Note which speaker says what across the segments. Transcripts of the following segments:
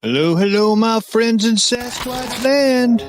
Speaker 1: Hello, hello, my friends in Sasquatch Land.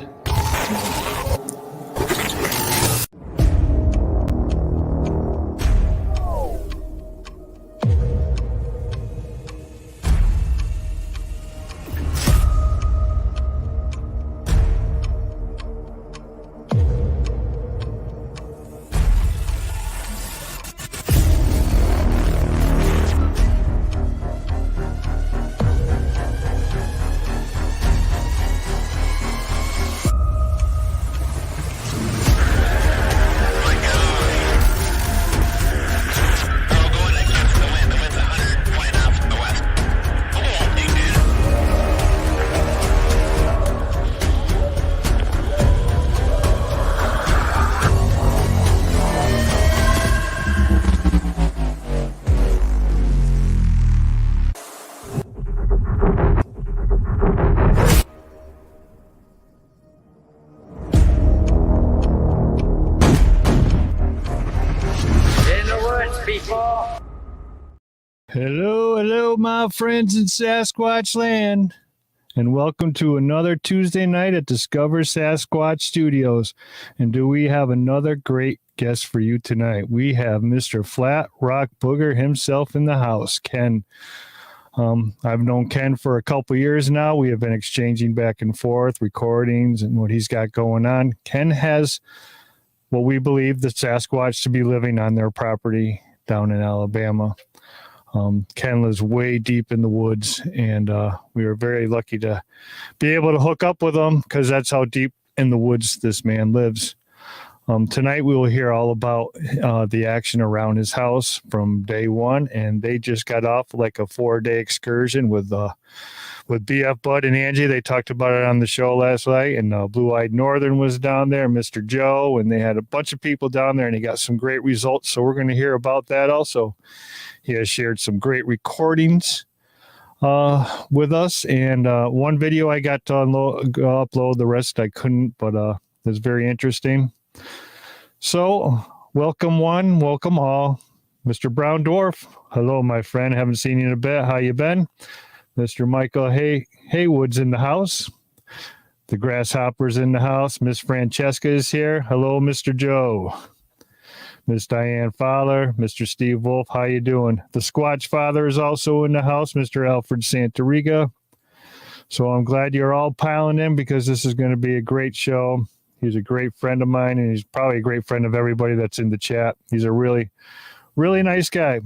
Speaker 1: Hello, hello, my friends in Sasquatch Land, and welcome to another Tuesday night at Discover Sasquatch Studios. And do we have another great guest for you tonight? We have Mr. FlatRock Booger himself in the house, Ken. I've known Ken for a couple years now. We have been exchanging back and forth recordings and what he's got going on. Ken has what we believe the Sasquatch to be living on their property down in Alabama. Ken lives way deep in the woods, and we were very lucky to be able to hook up with him because that's how deep in the woods this man lives. Tonight we will hear all about the action around his house from day one, and they just got off like a 4-day excursion with BF Bud and Angie. They talked about it on the show last night, and Blue Eyed Northern was down there, Mr. Joe, and they had a bunch of people down there, and he got some great results. So we're going to hear about that also. He has shared some great recordings with us, and one video I got to upload, the rest I couldn't, but it's very interesting. So welcome one, welcome all. Mr. Brown Dwarf, hello, my friend. Haven't seen you in a bit. How you been? Mr. Michael Haywood's in the house. The Grasshopper's in the house. Miss Francesca is here. Hello, Mr. Joe. Miss Diane Fowler, Mr. Steve Wolf, how you doing? The Squatch Father is also in the house, Mr. Alfred Santariga. So I'm glad you're all piling in because this is going to be a great show. He's a great friend of mine, and he's probably a great friend of everybody that's in the chat. He's a really, really nice guy.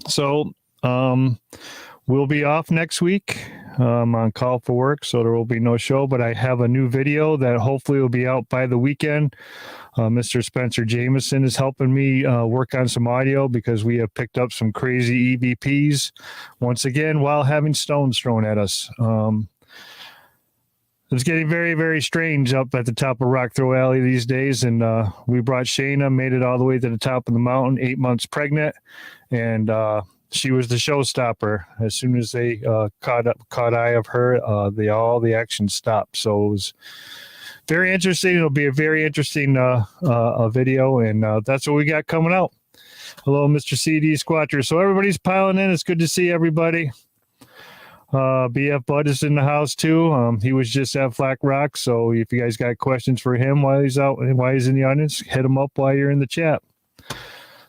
Speaker 1: So we'll be off next week. I'm on call for work, so there will be no show, but I have a new video that hopefully will be out by the weekend. Mr. Spencer Jameson is helping me work on some audio because we have picked up some crazy EVPs once again while having stones thrown at us. It's getting very, very strange up at the top of Rock Throw Alley these days, and we brought Shayna, made it all the way to the top of the mountain, 8 months pregnant, and she was the showstopper. As soon as they caught eye of her, all the action stopped. So it was very interesting. It'll be a very interesting video, and that's what we got coming out. Hello, Mr. CD Squatcher. So everybody's piling in. It's good to see everybody. BF Bud is in the house too. He was just at FlatRock, so if you guys got questions for him while he's in the audience, hit him up while you're in the chat.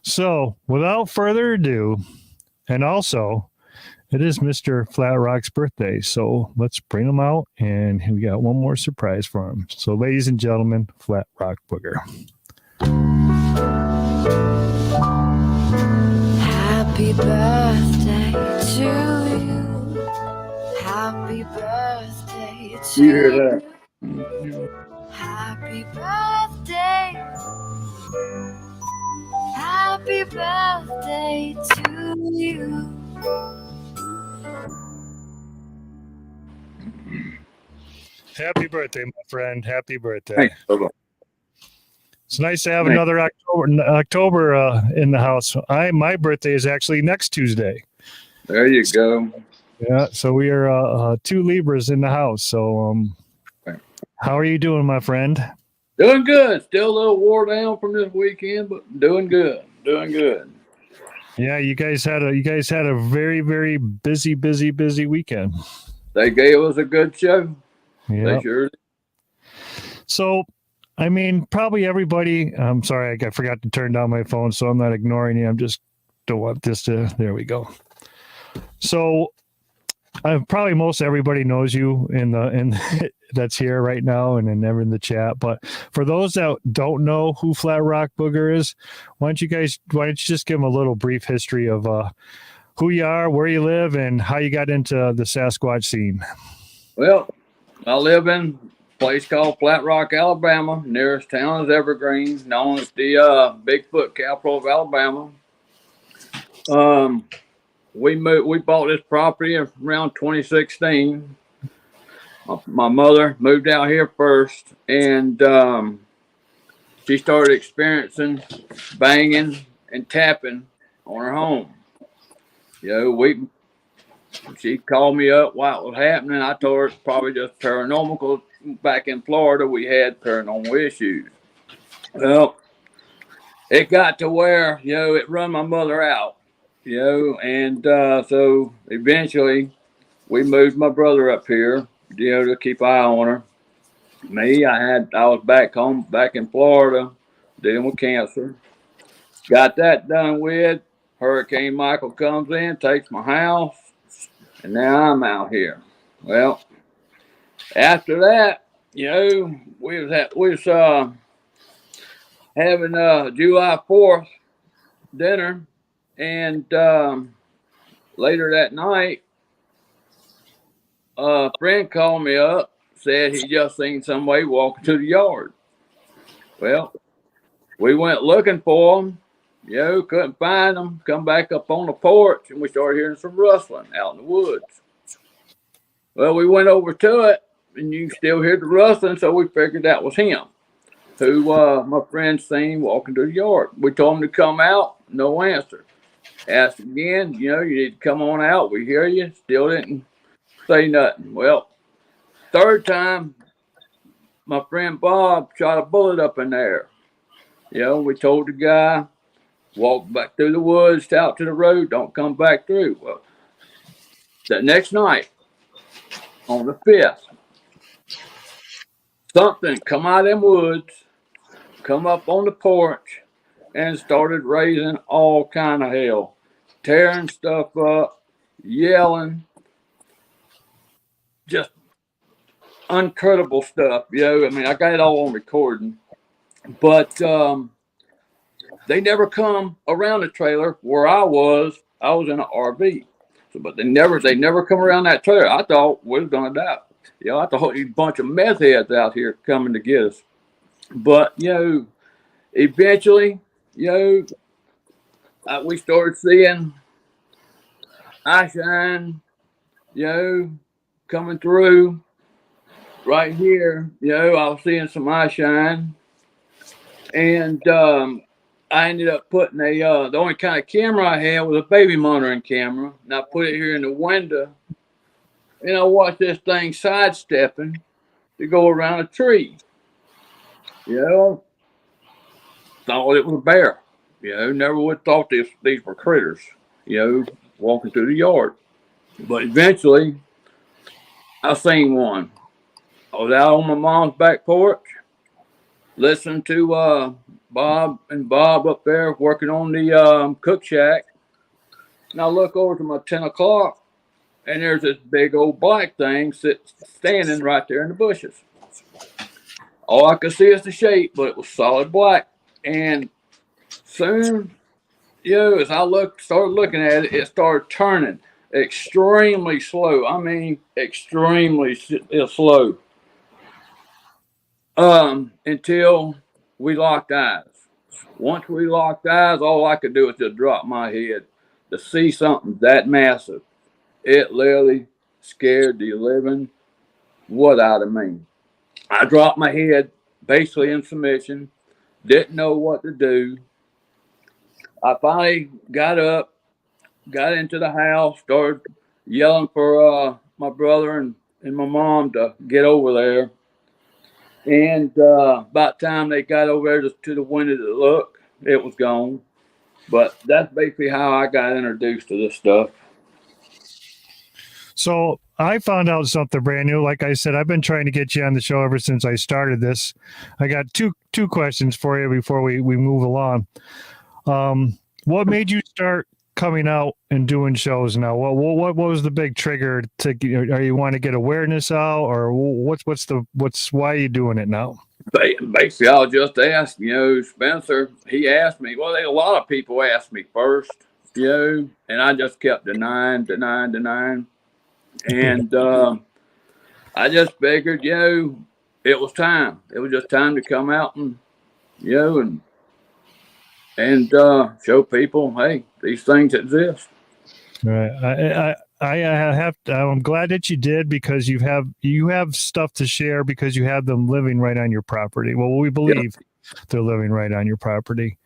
Speaker 1: So without further ado, and also, it is Mr. FlatRock's birthday, so let's bring him out, and we got one more surprise for him. So, ladies and gentlemen, FlatRock Booger.
Speaker 2: Happy birthday to you. Happy birthday to
Speaker 3: You hear that?
Speaker 2: you. Happy birthday. Happy birthday to you.
Speaker 1: Happy birthday, my friend. Happy birthday.
Speaker 3: Thanks. Bye-bye.
Speaker 1: It's nice to have another October in the house. My birthday is actually next Tuesday.
Speaker 3: There you go.
Speaker 1: Yeah, so we are 2 Libras in the house. So how are you doing, my friend?
Speaker 3: Doing good. Still a little wore down from this weekend, but doing good. Doing good.
Speaker 1: Yeah, you guys had a very, very busy weekend.
Speaker 3: They gave us a good show.
Speaker 1: Yeah.
Speaker 3: They sure did.
Speaker 1: So, I mean, probably everybody. I'm sorry, I forgot to turn down my phone, so I'm not ignoring you. I'm just don't want this to. There we go. So, probably most everybody knows you in that's here right now and never in the chat. But for those that don't know who FlatRock Booger is, why don't you just give them a little brief history of who you are, where you live, and how you got into the Sasquatch scene?
Speaker 3: Well, I live in a place called FlatRock, Alabama. Nearest town is Evergreen, known as the Bigfoot capital of Alabama. We bought this property around 2016. My mother moved out here first, and she started experiencing banging and tapping on her home. She called me up while it was happening. I told her it's probably just paranormal, because back in Florida we had paranormal issues. Well, it got to where it run my mother out. And so eventually we moved my brother up here, to keep an eye on her. I was back home, back in Florida, dealing with cancer. Got that done with. Hurricane Michael comes in, takes my house, and now I'm out here. Well, after that, we was having July 4th dinner, and later that night, a friend called me up, said he just seen somebody walking to the yard. Well, we went looking for him, couldn't find him. Come back up on the porch, and we started hearing some rustling out in the woods. Well, we went over to it, and you can still hear the rustling, so we figured that was him, who my friend seen walking to the yard. We told him to come out, no answer. Asked again, you need to come on out. We hear you. Still didn't say nothing. Well, third time, my friend Bob shot a bullet up in there. We told the guy, walk back through the woods, out to the road, don't come back through. Well, the next night, on the 5th, something come out of them woods, come up on the porch, and started raising all kind of hell, tearing stuff up, yelling, just incredible stuff. I mean, I got it all on recording, but they never come around the trailer where I was. I was in an RV, but they never come around that trailer. I thought we was gonna die. I thought a bunch of meth heads out here coming to get us. But eventually, we started seeing eye shine, coming through right here. I was seeing some eye shine, and I ended up putting the only kind of camera I had was a baby monitoring camera, and I put it here in the window, and I watched this thing sidestepping to go around a tree. Thought it was a bear. Never would have thought these were critters, walking through the yard. But eventually, I seen one. I was out on my mom's back porch, listening to Bob up there working on the cook shack. And I look over to my 10 o'clock, and there's this big old black thing standing right there in the bushes. All I could see is the shape, but it was solid black. And soon, as I started looking at it, it started turning extremely slow. I mean, extremely slow. Until we locked eyes. Once we locked eyes, all I could do was just drop my head to see something that massive. It literally scared the living what out of me. I dropped my head basically in submission, didn't know what to do. I finally got up, got into the house, started yelling for my brother and my mom to get over there. And about time they got over there to the window to look, it was gone. But that's basically how I got introduced to this stuff.
Speaker 1: So I found out something brand new. Like I said, I've been trying to get you on the show ever since I started this. I got two questions for you before we move along. What made you start coming out and doing shows now? What was the big trigger to? Are you want to get awareness out, or why are you doing it now?
Speaker 3: Basically, I'll just ask, Spencer, he asked me, well, a lot of people asked me first, and I just kept denying. And I just figured, it was time. It was just time to come out and, and show people, hey, these things exist.
Speaker 1: Right. I'm glad that you did, because you have stuff to share, because you have them living right on your property. Well, we believe they're living right on your property.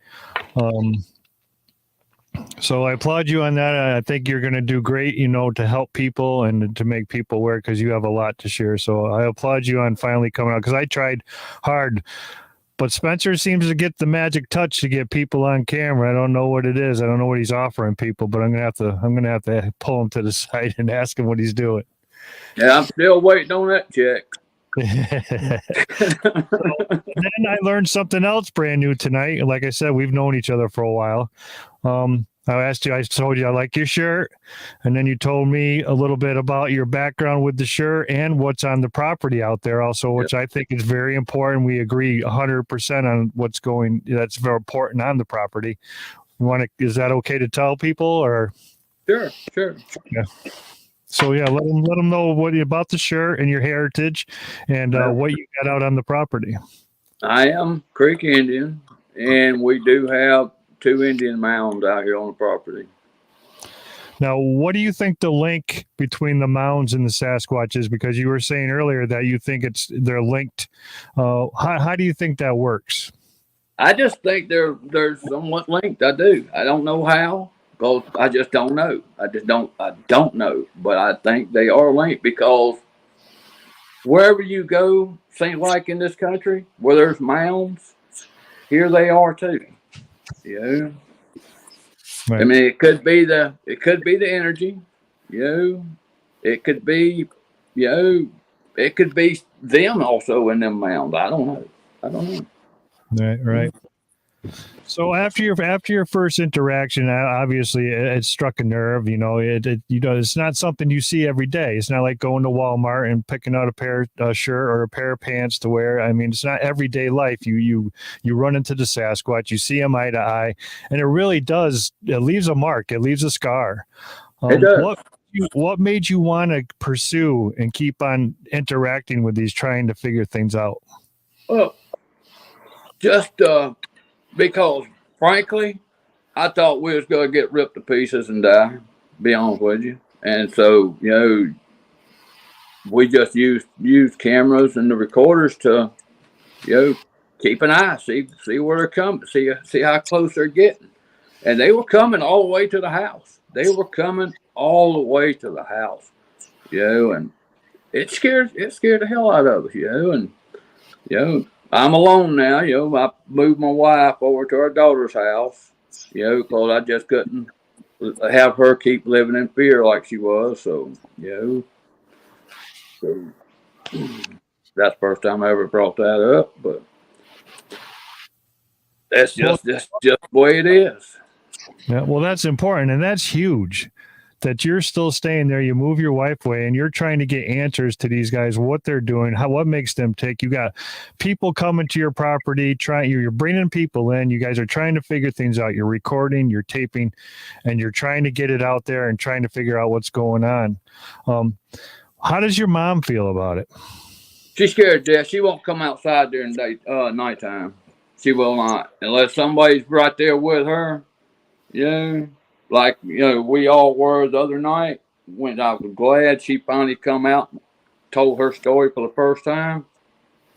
Speaker 1: So I applaud you on that. I think you're going to do great, to help people and to make people aware, because you have a lot to share. So I applaud you on finally coming out, because I tried hard. But Spencer seems to get the magic touch to get people on camera. I don't know what it is. I don't know what he's offering people, but I'm gonna have to pull him to the side and ask him what he's doing.
Speaker 3: Yeah, I'm still waiting on that check.
Speaker 1: So, then I learned something else brand new tonight. Like I said, we've known each other for a while. I told you I like your shirt, and then you told me a little bit about your background with the shirt and what's on the property out there also, which I think is very important. We agree 100% on that's very important on the property. Is that okay to tell people, or?
Speaker 3: Sure.
Speaker 1: Yeah. So let them know about the shirt and your heritage and what you got out on the property.
Speaker 3: I am Creek Indian, and we do have 2 Indian mounds out here on the property.
Speaker 1: Now, what do you think the link between the mounds and the Sasquatch is? Because you were saying earlier that you think they're linked. How do you think that works?
Speaker 3: I just think they're somewhat linked. I do. I don't know how. Because I just don't know. I don't know. But I think they are linked, because wherever you go, seems like in this country, where there's mounds, here they are too. Right. I mean, it could be the energy, it could be, it could be them also in them mounds. I don't know.
Speaker 1: Right. So after your first interaction, obviously it struck a nerve. It's not something you see every day. It's not like going to Walmart and picking out a pair of shirt or a pair of pants to wear. I mean, it's not everyday life. You run into the Sasquatch, you see him eye to eye, and it really does. It leaves a mark. It leaves a scar.
Speaker 3: It does.
Speaker 1: What made you want to pursue and keep on interacting with these, trying to figure things out?
Speaker 3: Well, just because, frankly, I thought we was going to get ripped to pieces and die, be honest with you. And so, we just used cameras and the recorders to, keep an eye, see where they're coming, see how close they're getting. And they were coming all the way to the house. And it scared the hell out of us, and, I'm alone now, I moved my wife over to our daughter's house, because I just couldn't have her keep living in fear like she was. So, so that's the first time I ever brought that up, but that's just the way it is.
Speaker 1: Yeah, well, that's important, and that's huge. That you're still staying there, you move your wife away, and you're trying to get answers to these guys, what they're doing, what makes them tick. You got people coming to your property, you're bringing people in. You guys are trying to figure things out. You're recording, you're taping, and you're trying to get it out there and trying to figure out what's going on. How does your mom feel about it?
Speaker 3: She's scared to death. She won't come outside during nighttime. She will not, unless somebody's right there with her. Like, we all were the other night. I was glad she finally come out and told her story for the first time.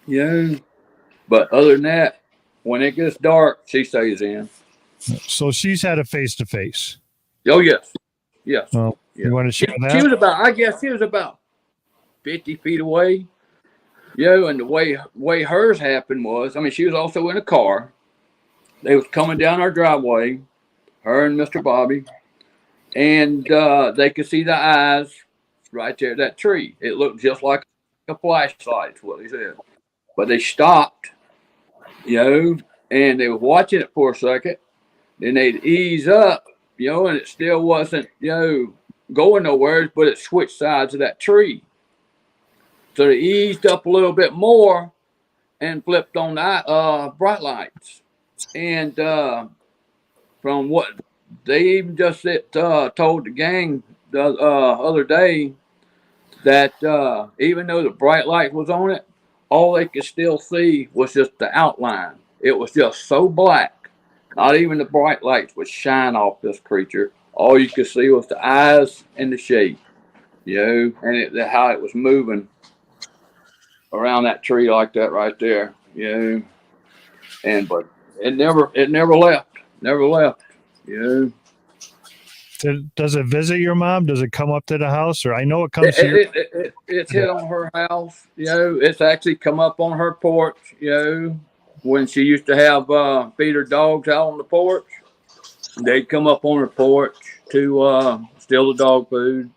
Speaker 3: But other than that, when it gets dark, she stays in.
Speaker 1: So she's had a face-to-face.
Speaker 3: Oh, yes.
Speaker 1: Well, you want to share that?
Speaker 3: She was about 50 feet away. And the way hers happened was, she was also in a car. They was coming down our driveway, her and Mr. Bobby, and they could see the eyes right there at that tree. It looked just like a flashlight, is what he said. But they stopped, and they were watching it for a second. Then they'd ease up, and it still wasn't, going nowhere, but it switched sides of that tree. So they eased up a little bit more and flipped on that bright lights. And from what they even just told the gang the other day, that even though the bright light was on it, all they could still see was just the outline. It was just so black. Not even the bright lights would shine off this creature. All you could see was the eyes and the shape, and how it was moving around that tree like that right there, And but it never left,
Speaker 1: Does it visit your mom? Does it come up to the house? Or I know it comes here.
Speaker 3: It's hit on her house. It's actually come up on her porch. When she used to have feed her dogs out on the porch, they'd come up on her porch to steal the dog food.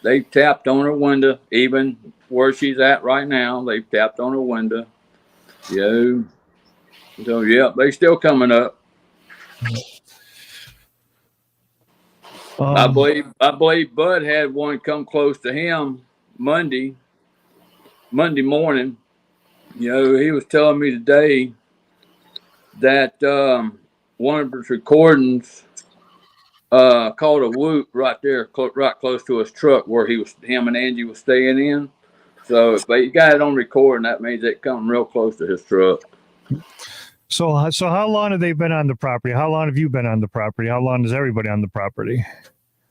Speaker 3: They tapped on her window, even where she's at right now. They've tapped on her window. So yeah, they still coming up. I believe Bud had one come close to him Monday morning. He was telling me today that one of his recordings called a whoop right there, right close to his truck where him and Angie was staying in. So if they got it on recording, that means it come real close to his truck.
Speaker 1: So how long have they been on the property? How long have you been on the property? How long is everybody on the property?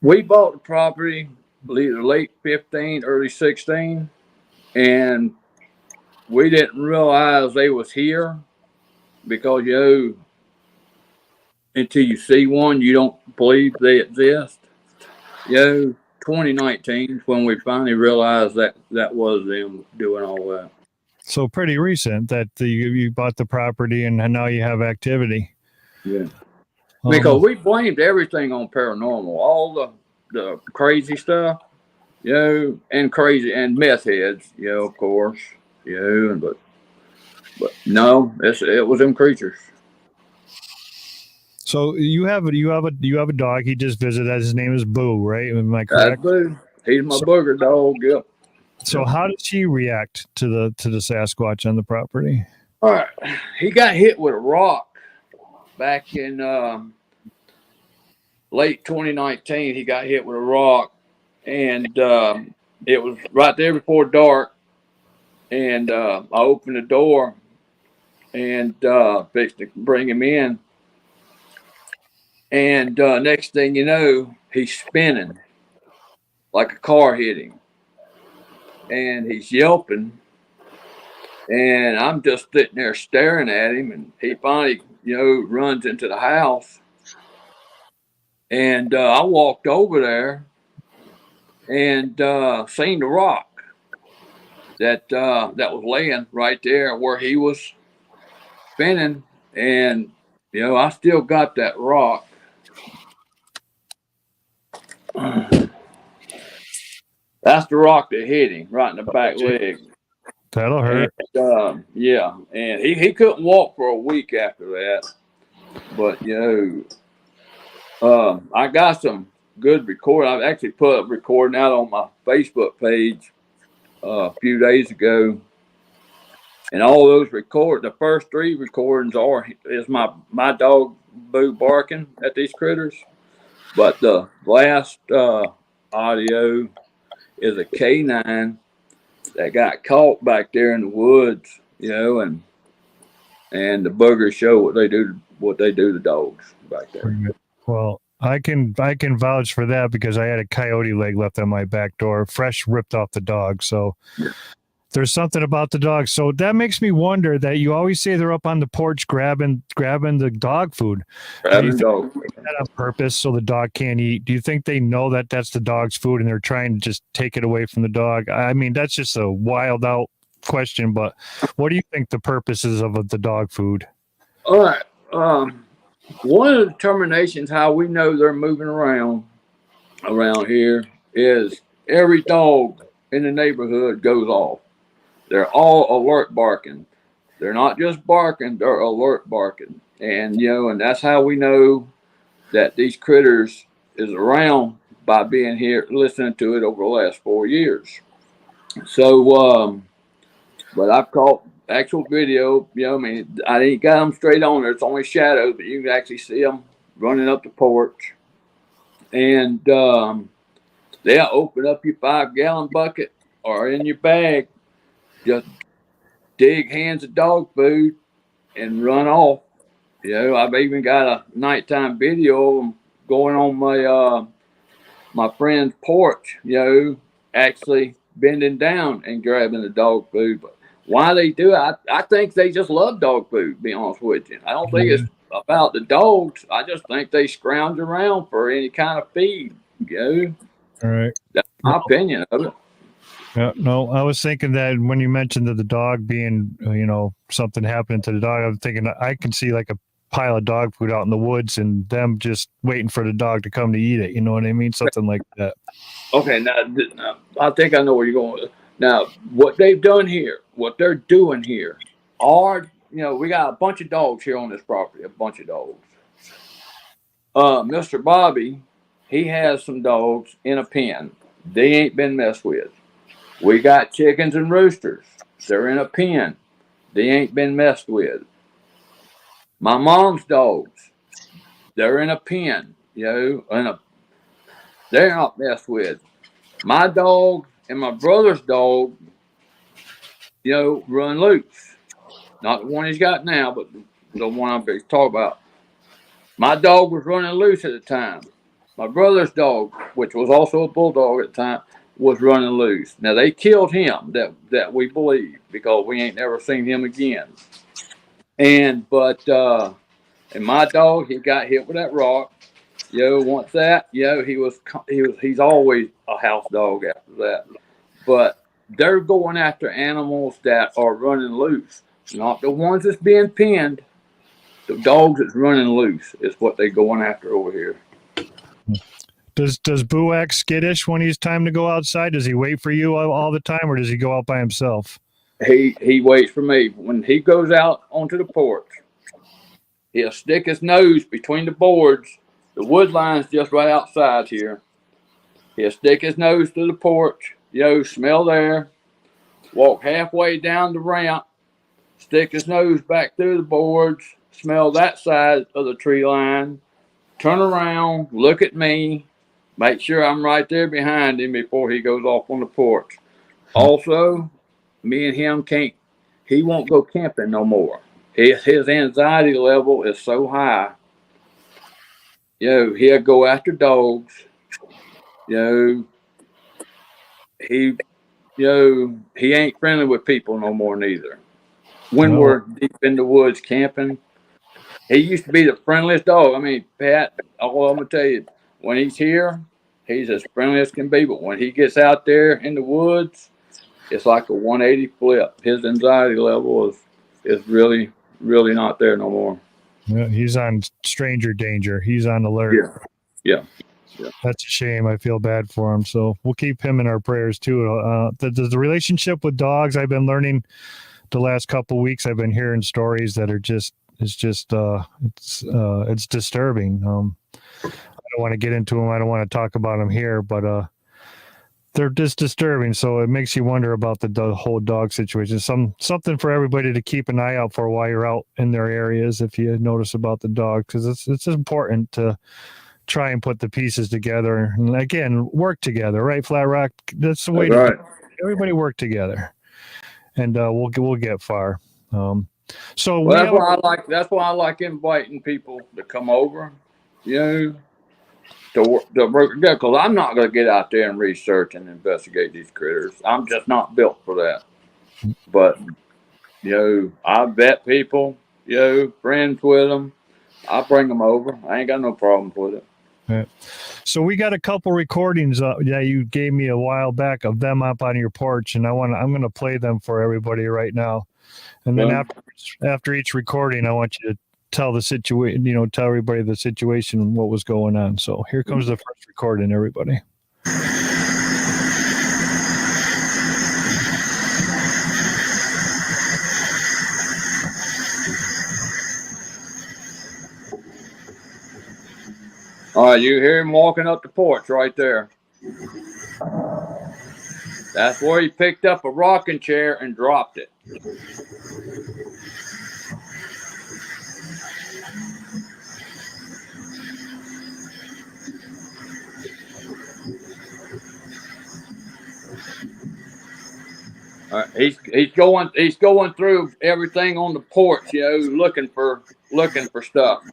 Speaker 3: We bought the property either late 15, early 16, and we didn't realize they was here because, until you see one, you don't believe they exist. 2019 is when we finally realized that was them doing all that.
Speaker 1: So pretty recent that you bought the property and now you have activity.
Speaker 3: Yeah. Because we blamed everything on paranormal, all the crazy stuff, and crazy and meth heads, of course, but no, it was them creatures. So
Speaker 1: you have a dog. He just visited. His name is Boo, right? Am I correct?
Speaker 3: That's Boo. He's my booger dog. Yep.
Speaker 1: So how does he react to the Sasquatch on the property?
Speaker 3: All right, he got hit with a rock back in late 2019. He got hit with a rock, and it was right there before dark. And I opened the door and fixed to bring him in. And next thing you know, he's spinning like a car hit him. And he's yelping. And I'm just sitting there staring at him. And he finally, runs into the house. And I walked over there and seen the rock that was laying right there where he was spinning. And, I still got that rock. That's the rock that hit him right in the back leg.
Speaker 1: That'll hurt.
Speaker 3: And, yeah, and he couldn't walk for a week after that. But I got some good recording. I've actually put a recording out on my Facebook page a few days ago, and all those the first 3 recordings is my dog Boo barking at these critters, but the last audio is a canine that got caught back there in the woods, and the boogers show what they do to dogs back there.
Speaker 1: Well, I can vouch for that because I had a coyote leg left on my back door, fresh ripped off the dog. So there's something about the dog. So that makes me wonder that you always say they're up on the porch grabbing the dog food.
Speaker 3: Grabbing dog food.
Speaker 1: That on purpose so the dog can't eat? Do you think they know that that's the dog's food and they're trying to just take it away from the dog? I mean, that's just a wild out question, but what do you think the purpose is of the dog food?
Speaker 3: All right. One of the determinations how we know they're moving around here is every dog in the neighborhood goes off. They're all alert barking. They're not just barking, they're alert barking. And, and that's how we know that these critters is around, by being here, listening to it over the last 4 years. So, but I've caught actual video, I ain't got them straight on there. It's only shadows, but you can actually see them running up the porch. And they'll open up your 5-gallon bucket or in your bag, just dig hands of dog food and run off. I've even got a nighttime video of them going on my friend's porch, actually bending down and grabbing the dog food. But why they do it, I think they just love dog food, to be honest with you. I don't think it's about the dogs. I just think they scrounge around for any kind of feed,
Speaker 1: All right.
Speaker 3: That's my opinion of it.
Speaker 1: Yeah, no, I was thinking that when you mentioned the dog being, something happening to the dog, I was thinking I can see like a pile of dog food out in the woods and them just waiting for the dog to come to eat it. You know what I mean? Something like that.
Speaker 3: Okay, now I think I know where you're going with it. Now, what they've done here, what they're doing here, we got a bunch of dogs here on this property, a bunch of dogs. Mr. Bobby, he has some dogs in a pen. They ain't been messed with. We got chickens and roosters. They're in a pen. They ain't been messed with. My mom's dogs, they're in a pen, they're not messed with. My dog and my brother's dog, run loose. Not the one he's got now, but the one I'm talking about. My dog was running loose at the time. My brother's dog, which was also a bulldog at the time, was running loose. Now, they killed him, that we believe, because we ain't never seen him again. And my dog, he got hit with that rock. Once that, he's always a house dog after that. But they're going after animals that are running loose, not the ones that's being pinned. The dogs that's running loose is what they're going after over here.
Speaker 1: Does Boo act skittish when he's time to go outside? Does he wait for you all the time, or does he go out by himself?
Speaker 3: He waits for me. When he goes out onto the porch, he'll stick his nose between the boards. The wood line's just right outside here. He'll stick his nose to the porch, smell there, walk halfway down the ramp, stick his nose back through the boards, smell that side of the tree line, turn around, look at me, make sure I'm right there behind him before he goes off on the porch. Also, me and him he won't go camping no more. His anxiety level is so high. He'll go after dogs. He ain't friendly with people no more neither. When we're deep in the woods camping, he used to be the friendliest dog. I mean, Pat, all I'm gonna tell you, when he's here, he's as friendly as can be. But when he gets out there in the woods, it's like a 180 flip. His anxiety level is really, really not there no more.
Speaker 1: Yeah, he's on stranger danger. He's on alert.
Speaker 3: Yeah.
Speaker 1: That's a shame. I feel bad for him. So we'll keep him in our prayers too. The relationship with dogs, I've been learning the last couple of weeks. I've been hearing stories that are it's disturbing. I don't want to get into them. I don't want to talk about them here, but they're just disturbing. So it makes you wonder about the whole dog situation. Something for everybody to keep an eye out for while you're out in their areas. If you notice about the dog, because it's important to try and put the pieces together and again work together, right? FlatRock. That's the way to everybody work together, and we'll get far. So
Speaker 3: that's why I like inviting people to come over, to work together, because I'm not going to get out there and research and investigate these critters. I'm just not built for that. But I vet people, friends with them. I bring them over. I ain't got no problems with it.
Speaker 1: Right. So we got a couple recordings that you gave me a while back of them up on your porch, and I'm going to play them for everybody right now. And then after each recording, I want you to tell the situation, tell everybody the situation and what was going on. So here comes the first recording, everybody.
Speaker 3: All right, you hear him walking up the porch right there. That's where he picked up a rocking chair and dropped it. All right, he's going through everything on the porch, looking for stuff,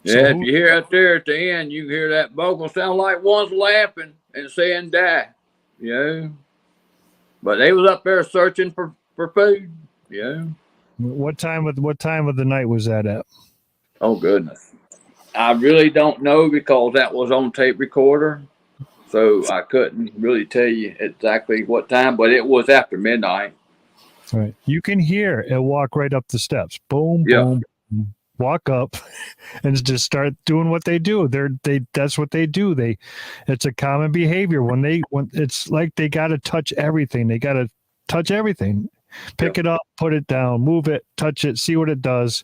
Speaker 3: Yeah, if you hear out there at the end, you can hear that vocal sound like one's laughing and saying die, But they was up there searching for food,
Speaker 1: What time of the night was that at?
Speaker 3: Oh goodness, I really don't know because that was on tape recorder, so I couldn't really tell you exactly what time. But it was after midnight.
Speaker 1: Right, you can hear it walk right up the steps. Boom, boom. Walk up and just start doing what they do. That's what they do. It's a common behavior when it's like they got to touch everything. They got to touch everything, pick it up, put it down, move it, touch it, see what it does.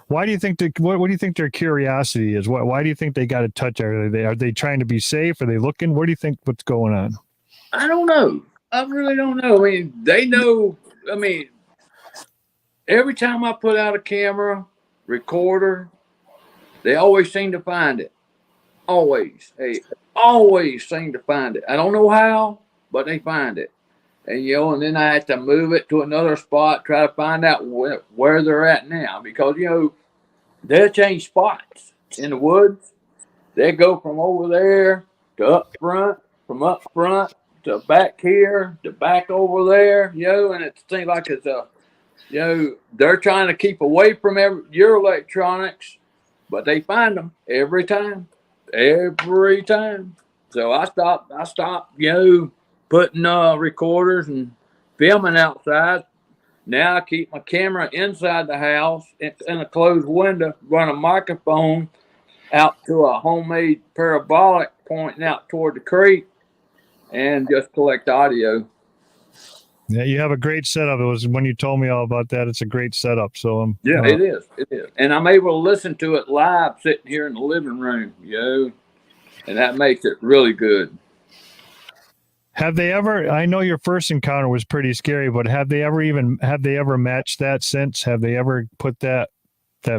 Speaker 1: Why do you think what do you think their curiosity is? Why do you think they got to touch everything? Are they trying to be safe? Are they looking? Where do you think what's going on?
Speaker 3: I don't know. I really don't know. I mean, they know. I mean, every time I put out a camera, recorder, they always seem to find it. Always. They always seem to find it. I don't know how, but they find it. And and then I have to move it to another spot, try to find out where they're at now. Because, they'll change spots in the woods. They go from over there to up front, from up front to back here, to back over there, and it seems like it's they're trying to keep away from your electronics, but they find them every time. So I stopped, putting recorders and filming outside. Now I keep my camera inside the house in a closed window, run a microphone out to a homemade parabolic pointing out toward the creek, and just collect audio.
Speaker 1: Yeah, you have a great setup. It was when you told me all about that. It's a great setup. So
Speaker 3: it is. And I'm able to listen to it live sitting here in the living room, and that makes it really good.
Speaker 1: Have they ever, I know your first encounter was pretty scary, but have they ever matched that since? Have they ever put that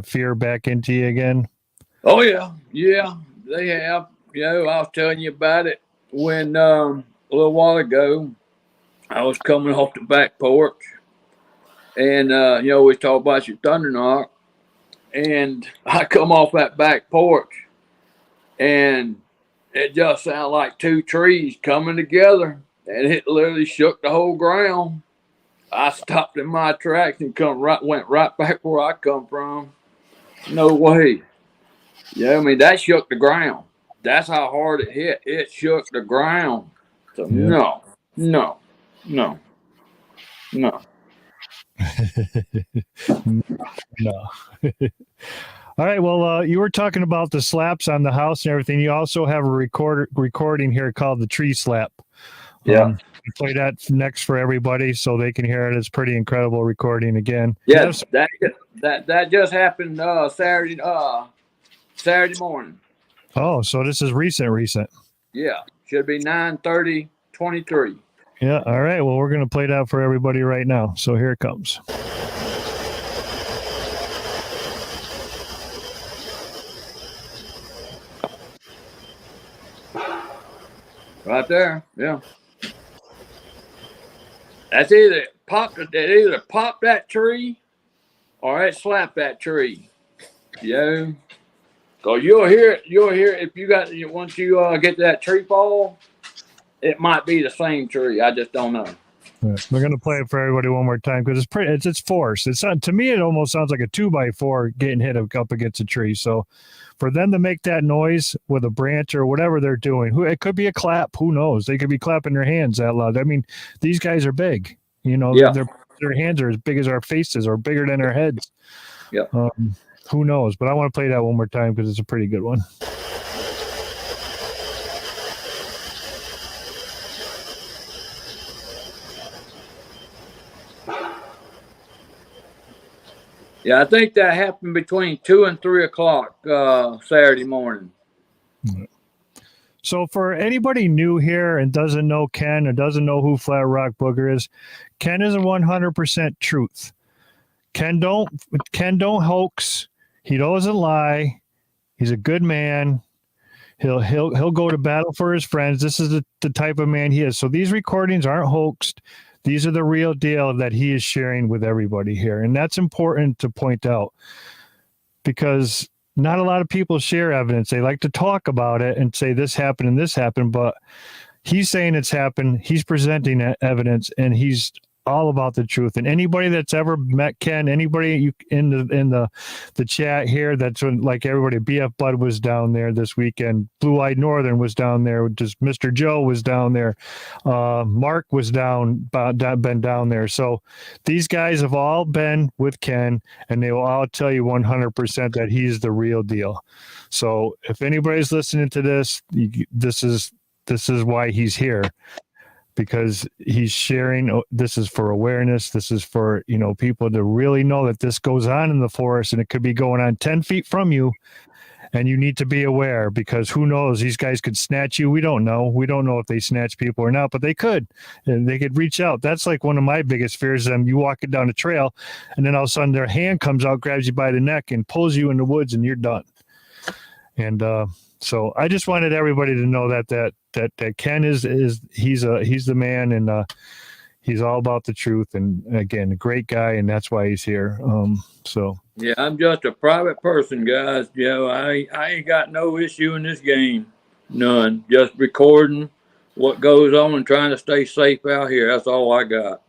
Speaker 1: fear back into you again?
Speaker 3: Oh yeah, they have. I was telling you about it when a little while ago. I was coming off the back porch, and we always talk about your thunder knock, and I come off that back porch, and it just sounded like two trees coming together, and it literally shook the whole ground. I stopped in my tracks and went right back where I come from. No way. That shook the ground. That's how hard it hit. It shook the ground. So no. No. No.
Speaker 1: All right. Well, you were talking about the slaps on the house and everything. You also have a recording here called the tree slap.
Speaker 3: Yeah.
Speaker 1: play that next for everybody so they can hear it. It's pretty incredible recording again.
Speaker 3: Yes, that just happened Saturday morning.
Speaker 1: Oh, so this is recent.
Speaker 3: Yeah, should be 9:30:23.
Speaker 1: Yeah. All right. Well, we're going to play that for everybody right now. So here it comes.
Speaker 3: Right there. Yeah. That's either pop that tree or it slap that tree. Yeah. Cause you'll hear it if you got once you get that tree fall, it might be the same tree. I just don't know.
Speaker 1: Right. We're going to play it for everybody one more time because it's force. It's not, to me, it almost sounds like a 2x4 getting hit up against a tree. So for them to make that noise with a branch or whatever they're doing, it could be a clap. Who knows? They could be clapping their hands that loud. I mean, these guys are big. You know,
Speaker 3: yeah.
Speaker 1: Their hands are as big as our faces or bigger than our heads.
Speaker 3: Yeah.
Speaker 1: Who knows? But I want to play that one more time because it's a pretty good one.
Speaker 3: Yeah, I think that happened between 2 and 3 o'clock Saturday morning.
Speaker 1: So for anybody new here and doesn't know Ken or doesn't know who FlatRock Booger is, Ken is a 100% truth. Ken don't hoax. He doesn't lie. He's a good man. He'll go to battle for his friends. This is the type of man he is. So these recordings aren't hoaxed. These are the real deal that he is sharing with everybody here. And that's important to point out because not a lot of people share evidence. They like to talk about it and say this happened and this happened, but he's saying it's happened. He's presenting evidence and he's all about the truth. And anybody that's ever met Ken, anybody in the chat here, that's when, like everybody, BF Bud was down there this weekend. Blue Eyed Northern was down there. Just Mr. Joe was down there. Mark was been down there. So these guys have all been with Ken, and they will all tell you 100% that he's the real deal. So if anybody's listening to this, this is why he's here. Because he's sharing, this is for awareness. This is for, people to really know that this goes on in the forest and it could be going on 10 feet from you. And you need to be aware because who knows, these guys could snatch you. We don't know. We don't know if they snatch people or not, but they could. And they could reach out. That's like one of my biggest fears. You walking down a trail and then all of a sudden their hand comes out, grabs you by the neck and pulls you in the woods and you're done. And, so I just wanted everybody to know that Ken he's the man and he's all about the truth and again a great guy and that's why he's here. So
Speaker 3: yeah, I'm just a private person, guys. I ain't got no issue in this game, none. Just recording what goes on and trying to stay safe out here. That's all I got.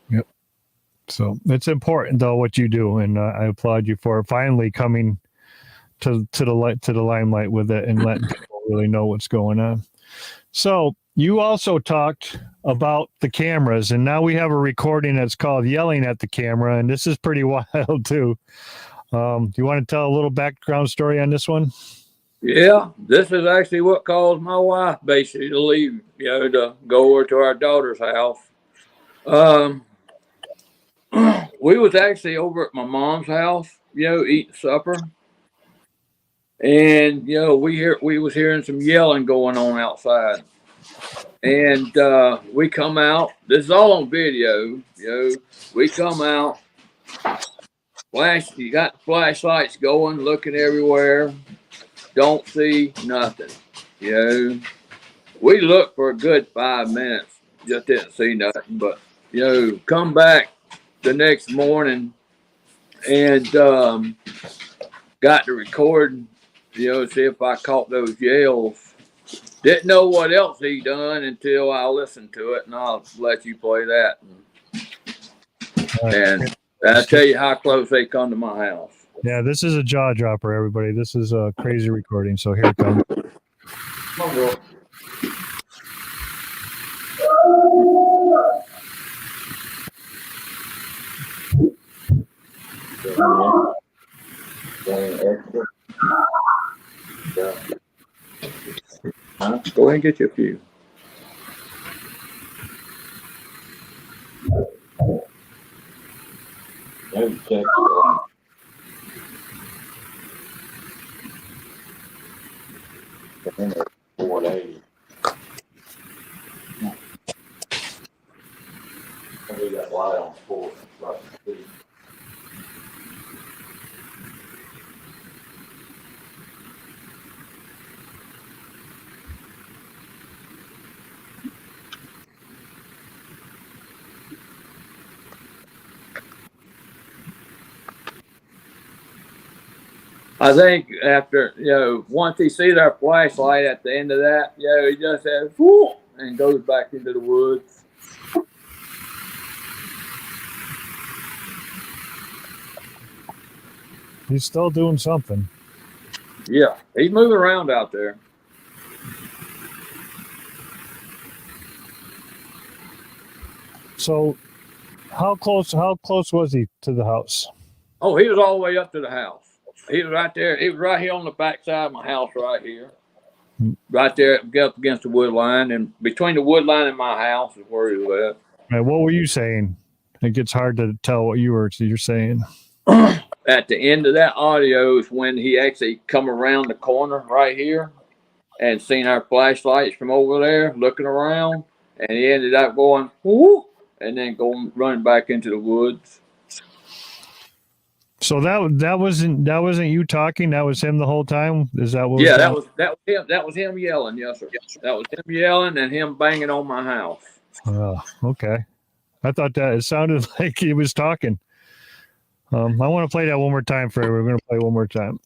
Speaker 1: Yep. So it's important though what you do, and I applaud you for finally coming to the limelight with it and letting people really know what's going on. So you also talked about the cameras, and now we have a recording that's called Yelling at the Camera, and this is pretty wild too. Do you want to tell a little background story on this one?
Speaker 3: Yeah, this is actually what caused my wife basically to leave, to go over to our daughter's house. We was actually over at my mom's house, eating supper. And we was hearing some yelling going on outside, and we come out. This is all on video. We come out. You got the flashlights going, looking everywhere. Don't see nothing. We looked for a good 5 minutes, just didn't see nothing. But come back the next morning and got to recording. See if I caught those yells. Didn't know what else he done until I listened to it, and I'll let you play that. And I'll tell you how close they come to my house.
Speaker 1: Yeah, this is a jaw dropper, everybody. This is a crazy recording, so here it comes.
Speaker 3: Come on, girl. Go ahead and get you a few. Maybe check the line. But then there's 4 days. Maybe that light on 4. Right. I think after, once he sees our flashlight at the end of that, he just says, whoo, and goes back into the woods.
Speaker 1: He's still doing something.
Speaker 3: Yeah, he's moving around out there.
Speaker 1: So how close was he to the house?
Speaker 3: Oh, he was all the way up to the house. He was right there. He was right here on the back side of my house right here. Right there up against the wood line. And between the wood line and my house is where he was at.
Speaker 1: Right, what were you saying? It gets hard to tell what you're saying.
Speaker 3: At the end of that audio is when he actually come around the corner right here and seen our flashlights from over there looking around. And he ended up going, whoo, and then running back into the woods.
Speaker 1: So that wasn't you talking. That was him the whole time. Is that what?
Speaker 3: Yeah, that was him. That was him yelling. Yes, sir. That was him yelling and him banging on my house.
Speaker 1: Oh, okay. I thought that it sounded like he was talking. I want to play that one more time for you. We're going to play one more time.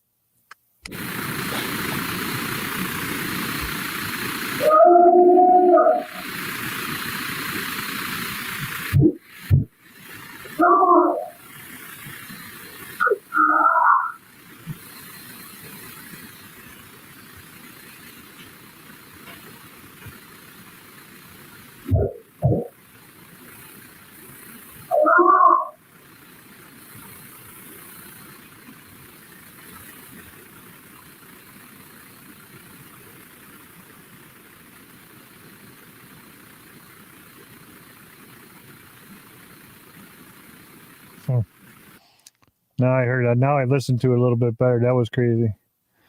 Speaker 1: Now I heard that. Now I listened to it a little bit better. That was crazy.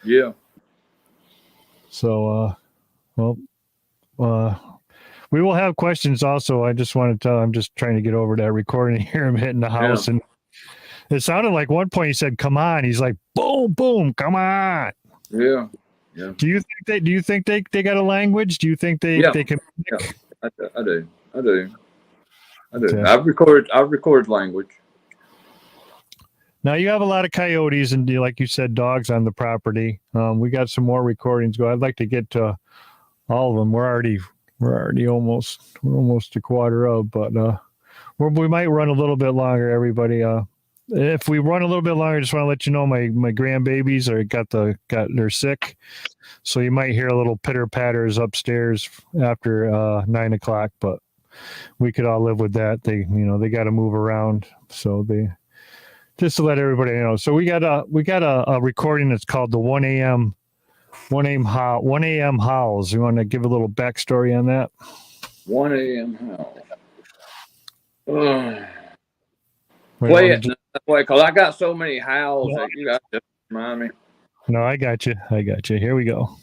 Speaker 3: Yeah.
Speaker 1: So, we will have questions also. I just want to tell, I'm just trying to get over that recording and hear him hitting the house.
Speaker 3: Yeah.
Speaker 1: And it sounded like one point he said, come on. He's like, boom, boom, come on.
Speaker 3: Yeah. Yeah.
Speaker 1: Do you think they got a language? Do you think they can?
Speaker 3: Yeah. I do.
Speaker 1: Okay.
Speaker 3: I've recorded language.
Speaker 1: Now you have a lot of coyotes and, like you said, dogs on the property. We got some more recordings go. I'd like to get to all of them. We're already almost a quarter of, but we might run a little bit longer. Everybody, if we run a little bit longer, I just want to let you know my grandbabies they're sick, so you might hear a little pitter patters upstairs after 9 o'clock. But we could all live with that. They got to move around, so they. Just to let everybody know. So we got a recording that's called the 1 a.m. howls. You want to give a little backstory on that?
Speaker 3: 1 a.m. howls. Play it because I got so many howls that you got to remind me.
Speaker 1: No, I got you. Here we go.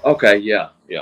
Speaker 3: Okay, yeah. Okay.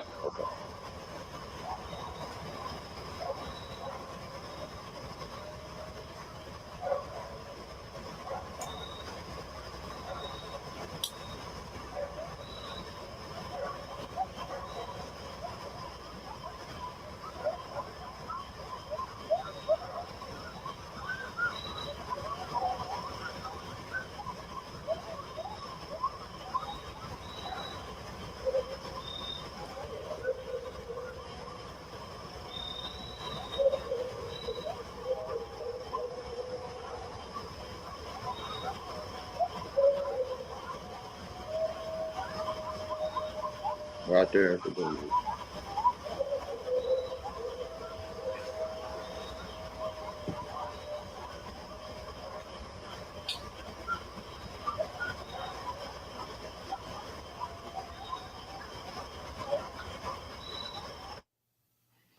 Speaker 3: Right there.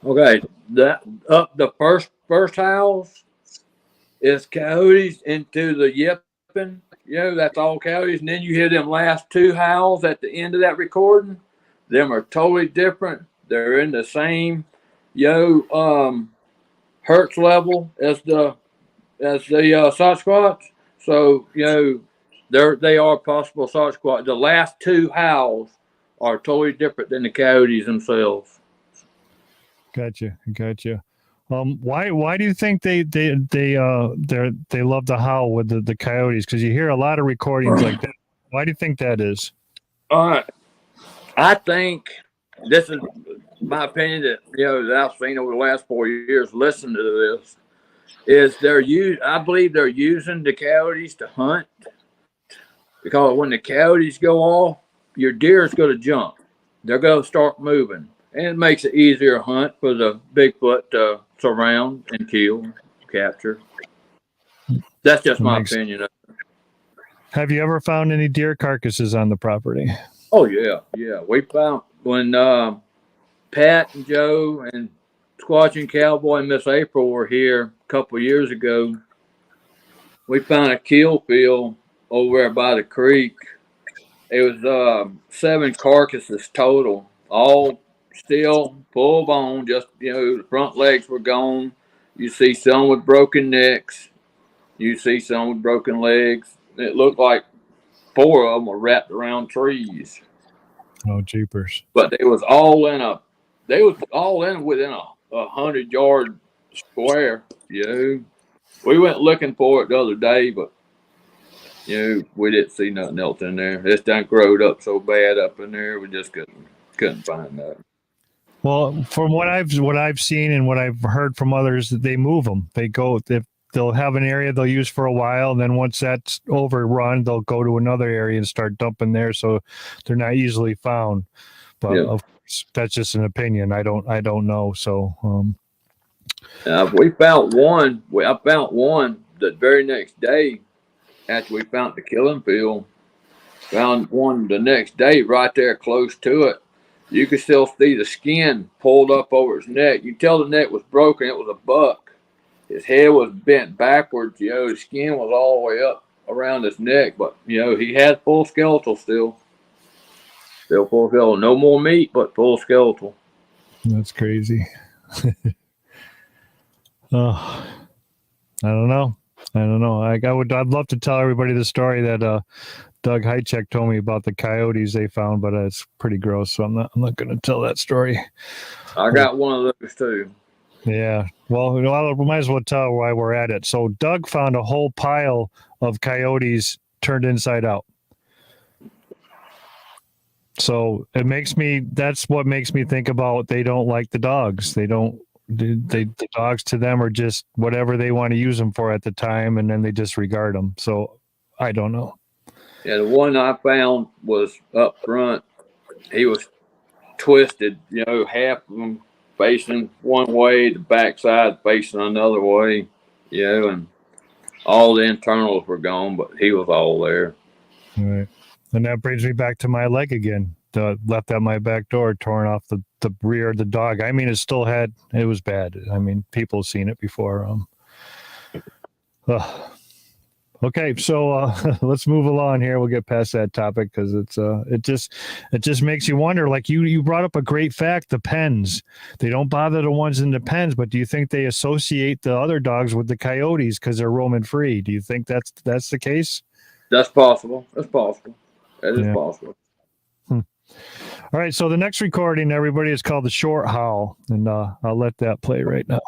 Speaker 3: Okay, that up the first house is coyotes into the yipping. That's all coyotes. And then you hear them last two howls at the end of that recording. Them are totally different. They're in the same hertz level as the Sasquatch. So they are possible Sasquatch. The last two howls are totally different than the coyotes themselves.
Speaker 1: Gotcha. Why do you think they love to howl with the coyotes? Because you hear a lot of recordings like that. Why do you think that is?
Speaker 3: All right, I think this is my opinion that I've seen over the last 4 years. Listen to this. I believe they're using the coyotes to hunt, because when the coyotes go off, your deer is going to jump. They're going to start moving, and it makes it easier hunt for the Bigfoot to surround and kill, capture. That's just my opinion.
Speaker 1: Have you ever found any deer carcasses on the property?
Speaker 3: Oh yeah. We found when Pat and Joe and Squatch and Cowboy and Miss April were here a couple of years ago. We found a kill field over there by the creek. It was 7 carcasses total, all still full bone. Just the front legs were gone. You see some with broken necks. You see some with broken legs. It looked like 4 of them were wrapped around trees.
Speaker 1: Oh, jeepers!
Speaker 3: But they was all in within a 100-yard square. We went looking for it the other day, but we didn't see nothing else in there. It's done growed up so bad up in there, we just couldn't find that.
Speaker 1: Well, from what I've seen and what I've heard from others, they move them. They'll have an area they'll use for a while, and then once that's overrun, they'll go to another area and start dumping there, so they're not easily found. But of course, that's just an opinion. I don't know. So
Speaker 3: we found one. I found one the very next day after we found the killing field. Found one the next day right there close to it. You could still see the skin pulled up over his neck. You could tell the neck was broken. It was a buck. His head was bent backwards. His skin was all the way up around his neck, but he had full skeletal still. Still full skeletal. No more meat, but full skeletal.
Speaker 1: That's crazy. Oh, I don't know. I'd love to tell everybody the story that Doug Hychek told me about the coyotes they found, but it's pretty gross, so I'm not going to tell that story.
Speaker 3: I got one of those too.
Speaker 1: Yeah. Well, we might as well tell why we're at it. So Doug found a whole pile of coyotes turned inside out. So that's what makes me think about they don't like the dogs. The dogs to them are just whatever they want to use them for at the time, and then they disregard them. So I don't know.
Speaker 3: Yeah, the one I found was up front. He was twisted, half of them facing one way, the backside facing another way, and all the internals were gone, but he was all there.
Speaker 1: All right. And that brings me back to my leg again. Left at my back door, torn off the rear of the dog. I mean, it was bad. I mean, people have seen it before. Okay, so let's move along here. We'll get past that topic because it just makes you wonder. Like you brought up a great fact: the pens. They don't bother the ones in the pens, but do you think they associate the other dogs with the coyotes because they're roaming free? Do you think that's the case?
Speaker 3: That's possible. That is possible.
Speaker 1: All right, so the next recording, everybody, is called The Short Howl, and I'll let that play right now.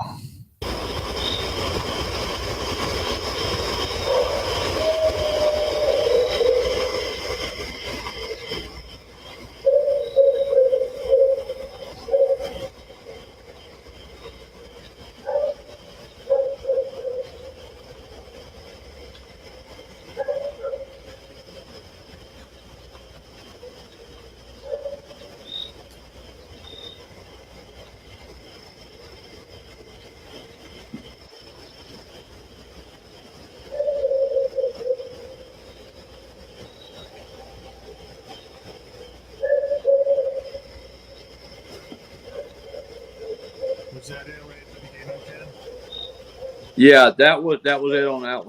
Speaker 3: Yeah, that was it on that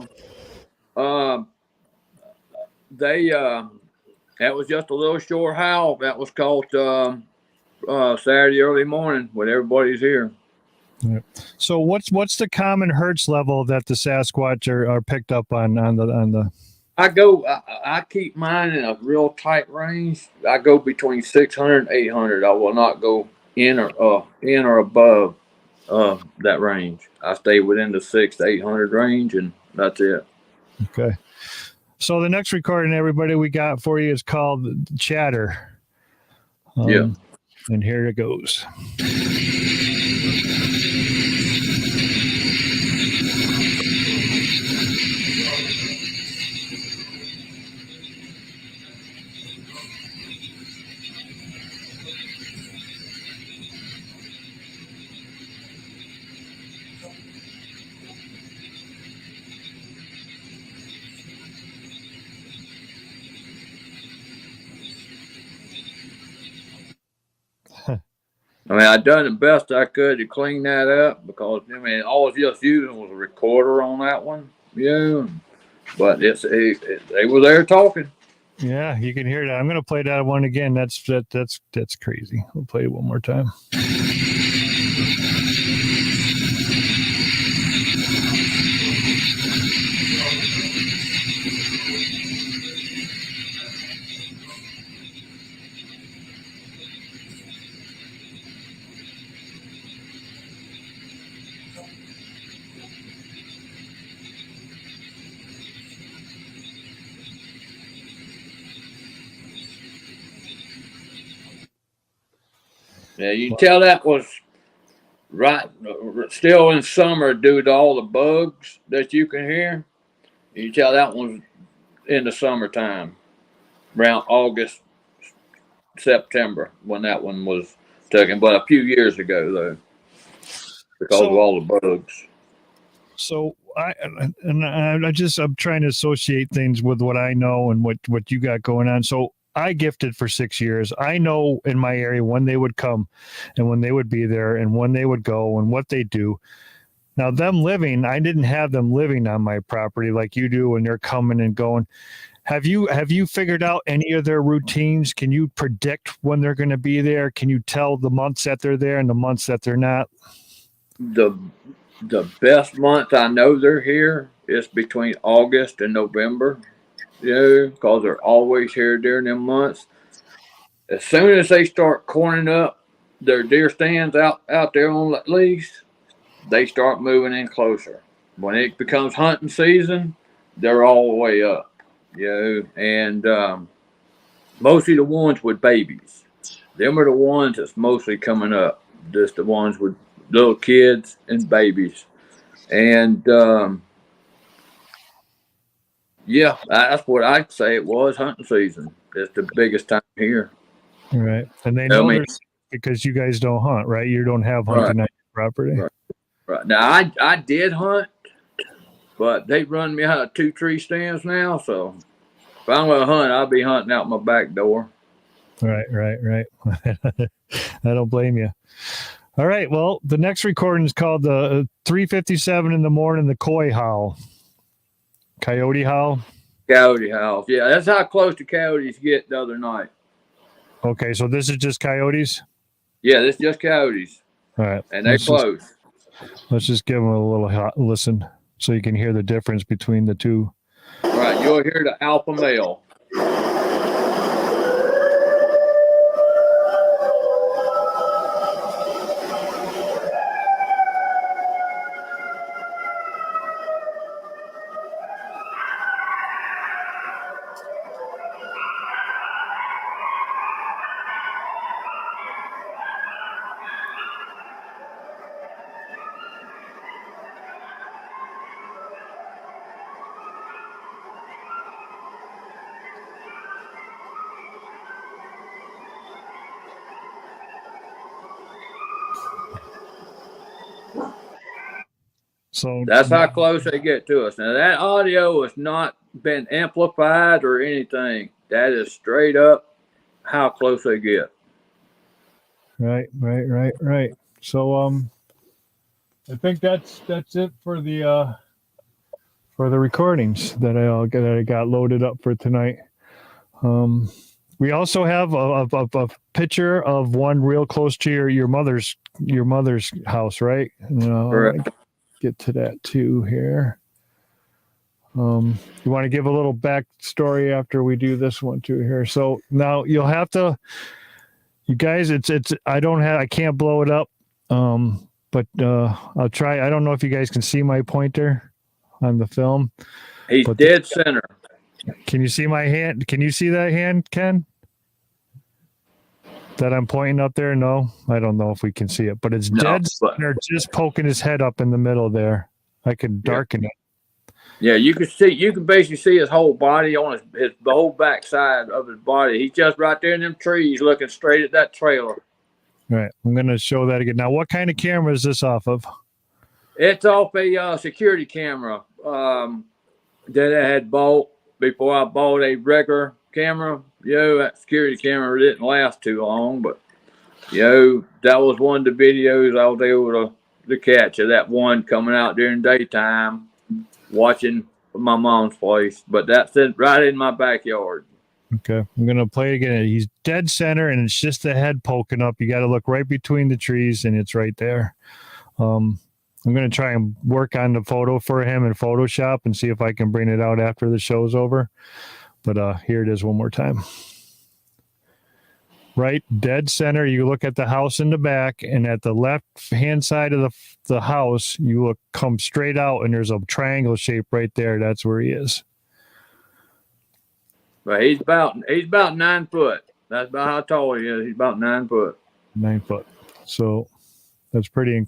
Speaker 3: one. They that was just a little short howl that was caught Saturday early morning when everybody's here.
Speaker 1: Yeah. So what's the common hertz level that the Sasquatch are picked up on the?
Speaker 3: I keep mine in a real tight range. I go between 600 and 800. I will not go in or above that range. I stay within the 600 to 800 range, and that's it.
Speaker 1: Okay. So the next recording, everybody, we got for you is called Chatter.
Speaker 3: Yeah.
Speaker 1: And here it goes.
Speaker 3: I mean, I done the best I could to clean that up because I mean, all I was just using was a recorder on that one. Yeah, but they were there talking.
Speaker 1: Yeah, you can hear that. I'm going to play that one again. That's crazy. We'll play it one more time.
Speaker 3: Yeah, you can tell that was right, still in summer due to all the bugs that you can hear. You can tell that one's in the summertime, around August, September, when that one was taken, but a few years ago though, because of all the bugs.
Speaker 1: So I'm trying to associate things with what I know and what you got going on. So I gifted for 6 years. I know in my area when they would come and when they would be there and when they would go and what they do. Now them living, I didn't have them living on my property like you do when they're coming and going. Have you figured out any of their routines? Can you predict when they're going to be there? Can you tell the months that they're there and the months that they're not?
Speaker 3: The best month I know they're here is between August and November. Yeah, because they're always here during them months. As soon as they start corning up their deer stands out there on the lease, they start moving in closer. When it becomes hunting season, they're all the way up. And mostly the ones with babies. Them are the ones that's mostly coming up. Just the ones with little kids and babies. And yeah, that's what I'd say it was hunting season. It's the biggest time here.
Speaker 1: Right. And they know because you guys don't hunt, right? You don't have hunting on your property.
Speaker 3: Right. Now, I did hunt, but they run me out of 2 tree stands now. So if I'm going to hunt, I'll be hunting out my back door.
Speaker 1: Right. I don't blame you. All right. Well, the next recording is called the 3:57 in the morning, the coyote howl. Coyote howl?
Speaker 3: Coyote howl. Yeah, that's how close the coyotes get the other night.
Speaker 1: Okay, so this is just coyotes?
Speaker 3: Yeah, this is just coyotes.
Speaker 1: All right.
Speaker 3: And they're close.
Speaker 1: Let's just give them a little listen so you can hear the difference between the two.
Speaker 3: All right, you'll hear the alpha male.
Speaker 1: So
Speaker 3: that's how close they get to us. Now that audio has not been amplified or anything. That is straight up how close they get.
Speaker 1: Right. So I think that's it for the recordings that I got loaded up for tonight. We also have a picture of one real close to your mother's house, right? No, I want to get to that too here. You want to give a little backstory after we do this one too here. So now you'll have to, you guys, I can't blow it up. But I'll try. I don't know if you guys can see my pointer on the film.
Speaker 3: He's dead center.
Speaker 1: Can you see my hand? Can you see that hand, Ken? That I'm pointing up there? No, I don't know if we can see it, but it's dead center, just poking his head up in the middle there. I can darken it.
Speaker 3: Yeah, you can basically see his whole body on the whole back side of his body. He's just right there in them trees looking straight at that trailer.
Speaker 1: All right, I'm going to show that again. Now, what kind of camera is this off of?
Speaker 3: It's off a security camera that I had bought before I bought a regular camera. That security camera didn't last too long, but that was one of the videos I was able to catch of that one coming out during daytime, watching my mom's place. But that's right in my backyard.
Speaker 1: Okay, I'm going to play it again. He's dead center, and it's just the head poking up. You got to look right between the trees, and it's right there. I'm going to try and work on the photo for him in Photoshop and see if I can bring it out after the show's over. But here it is one more time. Right, dead center. You look at the house in the back, and at the left-hand side of the house, you come straight out, and there's a triangle shape right there. That's where he is.
Speaker 3: But he's about 9 foot. That's about how tall he is. He's about 9 foot.
Speaker 1: 9 foot. So that's a pretty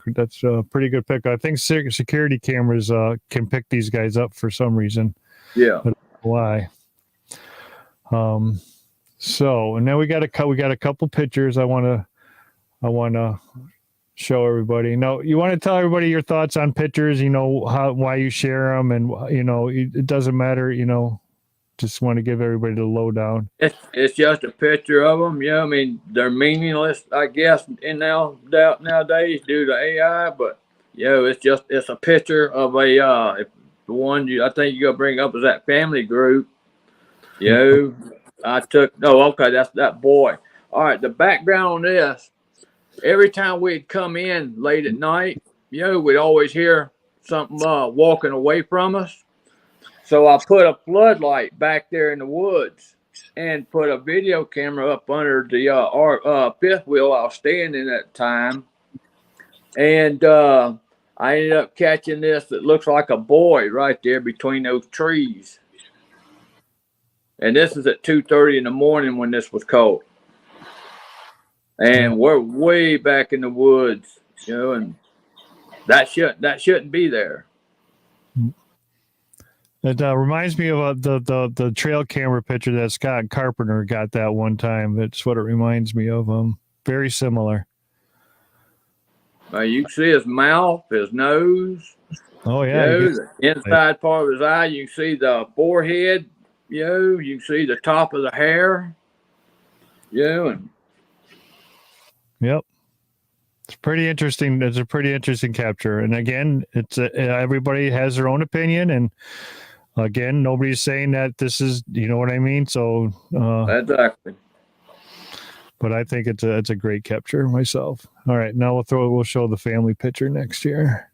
Speaker 1: good pick. I think security cameras can pick these guys up for some reason.
Speaker 3: Yeah.
Speaker 1: I don't know why. So, and then we got a couple pictures I want to show everybody. Now, you want to tell everybody your thoughts on pictures, why you share them, and it doesn't matter, just want to give everybody the lowdown.
Speaker 3: It's just a picture of them. I mean, they're meaningless, I guess, nowadays due to AI. But it's a picture of the one I think you're gonna bring up is that family group. That's that boy. All right, the background on this. Every time we'd come in late at night, we'd always hear something walking away from us. So I put a floodlight back there in the woods and put a video camera up under the fifth wheel I was standing at the time. And I ended up catching this that looks like a boy right there between those trees. And this is at 2:30 in the morning when this was caught. And we're way back in the woods, and that shouldn't be there.
Speaker 1: It reminds me of the trail camera picture that Scott Carpenter got that one time. That's what it reminds me of. Very similar.
Speaker 3: You can see his mouth, his nose.
Speaker 1: Oh yeah.
Speaker 3: The inside part of his eye. You can see the forehead. You can see the top of the hair. And
Speaker 1: yep. It's pretty interesting. It's a pretty interesting capture. And again, everybody has their own opinion. And again, nobody's saying that this is, you know what I mean? So
Speaker 3: exactly.
Speaker 1: But I think it's a great capture myself. All right, now we'll show the family picture next year.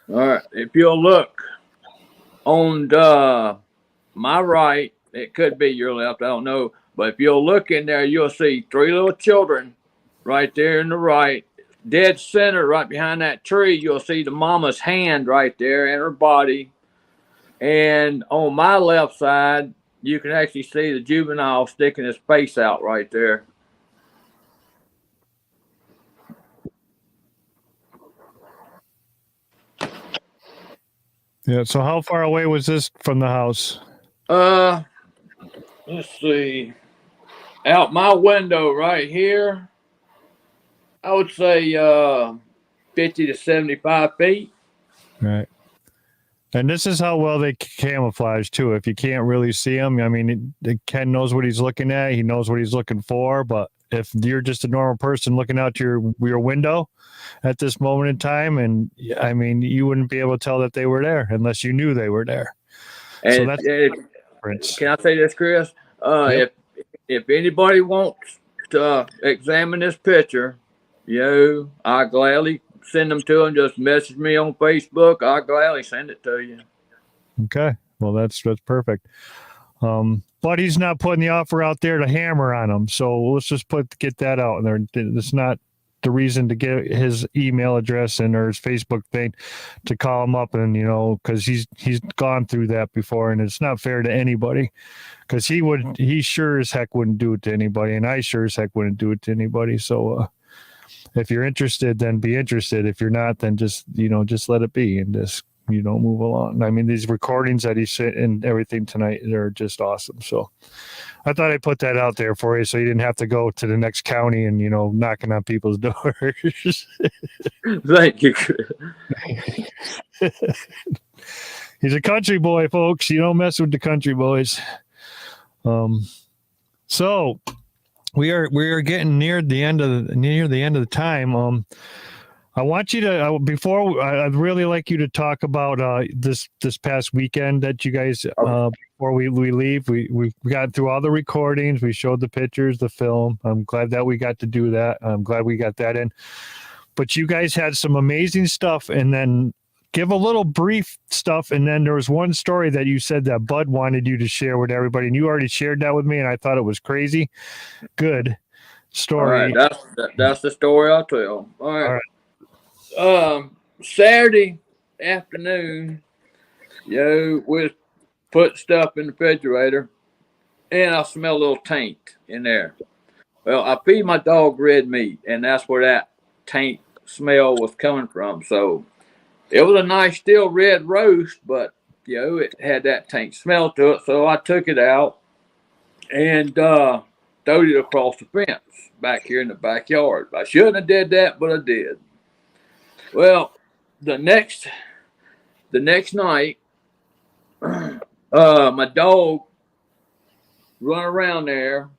Speaker 3: All right. If you'll look on my right, it could be your left, I don't know. But if you'll look in there, you'll see 3 little children right there in the right. Dead center right behind that tree, you'll see the mama's hand right there and her body. And on my left side, you can actually see the juvenile sticking his face out right there.
Speaker 1: Yeah, so how far away was this from the house?
Speaker 3: Let's see. Out my window right here, I would say 50 to 75 feet.
Speaker 1: Right. And this is how well they camouflage, too. If you can't really see them, I mean, Ken knows what he's looking at. He knows what he's looking for, but if you're just a normal person looking out your window at this moment in time, and I mean, you wouldn't be able to tell that they were there unless you knew they were there.
Speaker 3: And
Speaker 1: So that's the difference.
Speaker 3: can I say this, Chris?
Speaker 1: Yep.
Speaker 3: If anybody wants to examine this picture, I gladly send them to them. Just message me on Facebook. I'll gladly send it to you.
Speaker 1: Okay. Well, that's perfect. But he's not putting the offer out there to hammer on him. So let's just get that out there. It's not the reason to get his email address and or his Facebook thing to call him up, and because he's gone through that before, and it's not fair to anybody, because he sure as heck wouldn't do it to anybody, and I sure as heck wouldn't do it to anybody. So if you're interested, then be interested. If you're not, then just let it be and just move along. I mean, these recordings that he sent and everything tonight, they're just awesome. So I thought I'd put that out there for you so you didn't have to go to the next county and, knocking on people's doors.
Speaker 3: Thank you.
Speaker 1: He's a country boy, folks. You don't mess with the country boys. So we are getting near the end of the time. I want you to I'd really like you to talk about this past weekend that you guys before we leave. We got through all the recordings. We showed the pictures, the film. I'm glad that we got to do that. I'm glad we got that in. But you guys had some amazing stuff, and then give a little brief stuff. And then there was one story that you said that Bud wanted you to share with everybody, and you already shared that with me, and I thought it was crazy. Good story.
Speaker 3: All right, that's the story I'll tell. All right. Saturday afternoon, we put stuff in the refrigerator, and I smell a little taint in there. Well, I feed my dog red meat, and that's where that taint smell was coming from. So it was a nice still red roast, but it had that taint smell to it. So I took it out and throwed it across the fence back here in the backyard. I shouldn't have did that, but I did. Well, the next night, my dog run around there,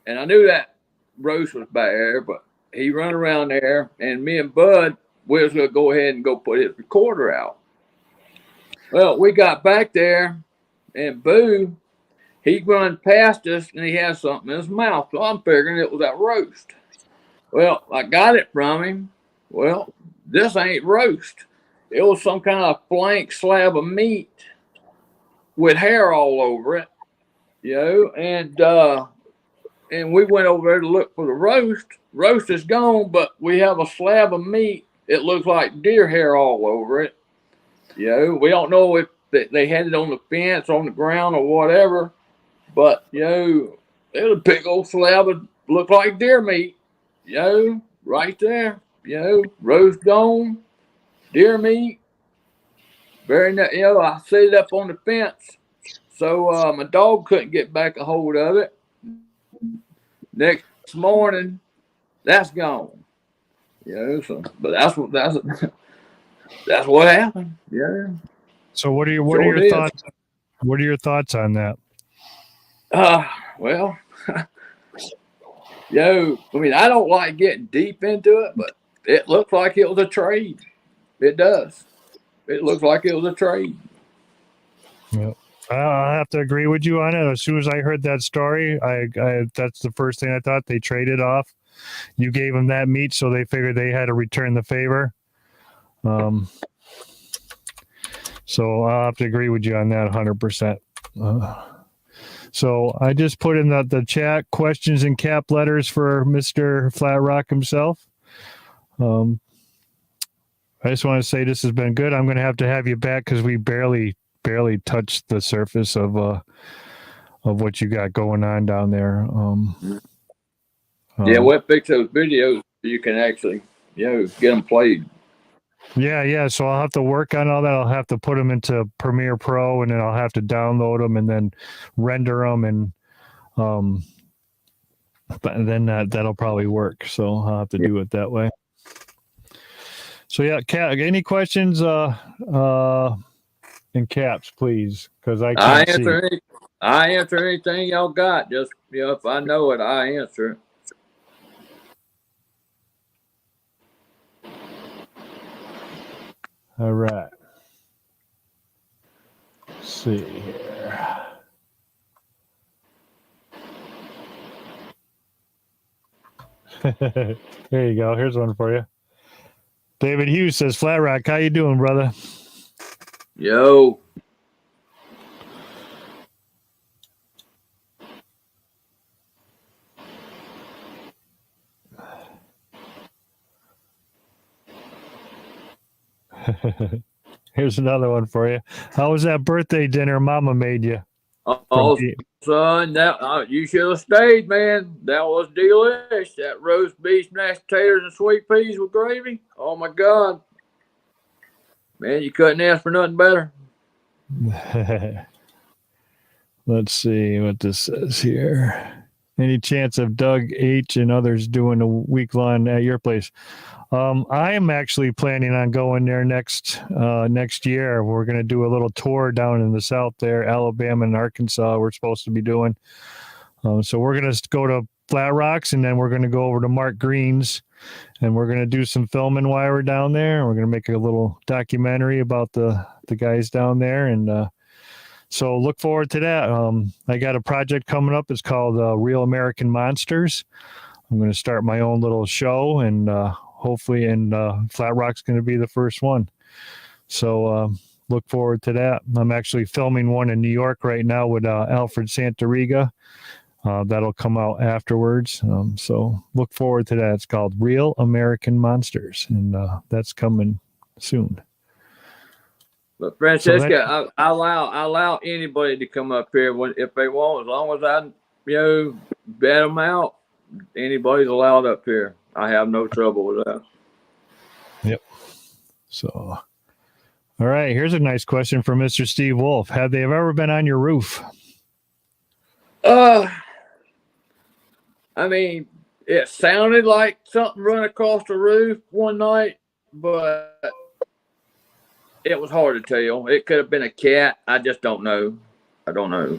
Speaker 3: and I knew that roast was there, but he run around there, and me and Bud, we was going to go ahead and go put his recorder out. Well, we got back there, and Boo, he run past us, and he had something in his mouth, so I'm figuring it was that roast. Well, I got it from him. Well, this ain't roast. It was some kind of blank slab of meat with hair all over it, and we went over there to look for the roast. Roast is gone, but we have a slab of meat. It looks like deer hair all over it. We don't know if they had it on the fence, on the ground, or whatever, but it was a big old slab of looked like deer meat, right there. Roast gone, deer meat. I set it up on the fence, so my dog couldn't get back a hold of it. Next morning, that's gone. But that's what happened. Yeah.
Speaker 1: So what are your thoughts? What are your thoughts on that?
Speaker 3: Well, I mean, I don't like getting deep into it, but it looks like it was a trade. It does. It looks like it was a trade.
Speaker 1: Yeah. I have to agree with you on it. As soon as I heard that story, I that's the first thing I thought. They traded off. You gave them that meat, so they figured they had to return the favor. So I'll have to agree with you on that 100%. So I just put in the chat questions in cap letters for Mr. FlatRock himself. I just want to say this has been good. I'm going to have you back because we barely touched the surface of what you got going on down there.
Speaker 3: We'll fix those videos so you can actually, get them played.
Speaker 1: Yeah. So I'll have to work on all that. I'll have to put them into Premiere Pro, and then I'll have to download them and then render them, and but then that'll probably work. So I'll have to do it that way. So yeah, any questions in caps, please, because I can't see.
Speaker 3: I answer anything y'all got. Just if I know it, I answer it.
Speaker 1: All right. Let's see here. There you go. Here's one for you. David Hughes says, FlatRock, how you doing, brother?
Speaker 3: Yo.
Speaker 1: Here's another one for you. How was that birthday dinner Mama made you?
Speaker 3: Oh, son, that you should have stayed, man. That was delish. That roast beef, mashed potatoes, and sweet peas with gravy. Oh my God, man, you couldn't ask for nothing better.
Speaker 1: Let's see what this says here. Any chance of Doug H and others doing a week long at your place? I am actually planning on going there next year. We're going to do a little tour down in the south there, Alabama and Arkansas. We're supposed to be doing. So we're going to go to FlatRock's, and then we're going to go over to Mark Green's, and we're going to do some filming while we're down there. We're going to make a little documentary about the guys down there, and so look forward to that. I got a project coming up. It's called Real American Monsters. I'm going to start my own little show, and hopefully, and FlatRock's going to be the first one. So look forward to that. I'm actually filming one in New York right now with Alfred Santoriga. That'll come out afterwards. So look forward to that. It's called Real American Monsters, and that's coming soon.
Speaker 3: But Francesca, I allow anybody to come up here if they want, as long as I bet them out. Anybody's allowed up here. I have no trouble with that.
Speaker 1: Yep. So, all right. Here's a nice question from Mr. Steve Wolf. Have they ever been on your roof?
Speaker 3: I mean, it sounded like something run across the roof one night, but it was hard to tell. It could have been a cat. I just don't know. I don't know.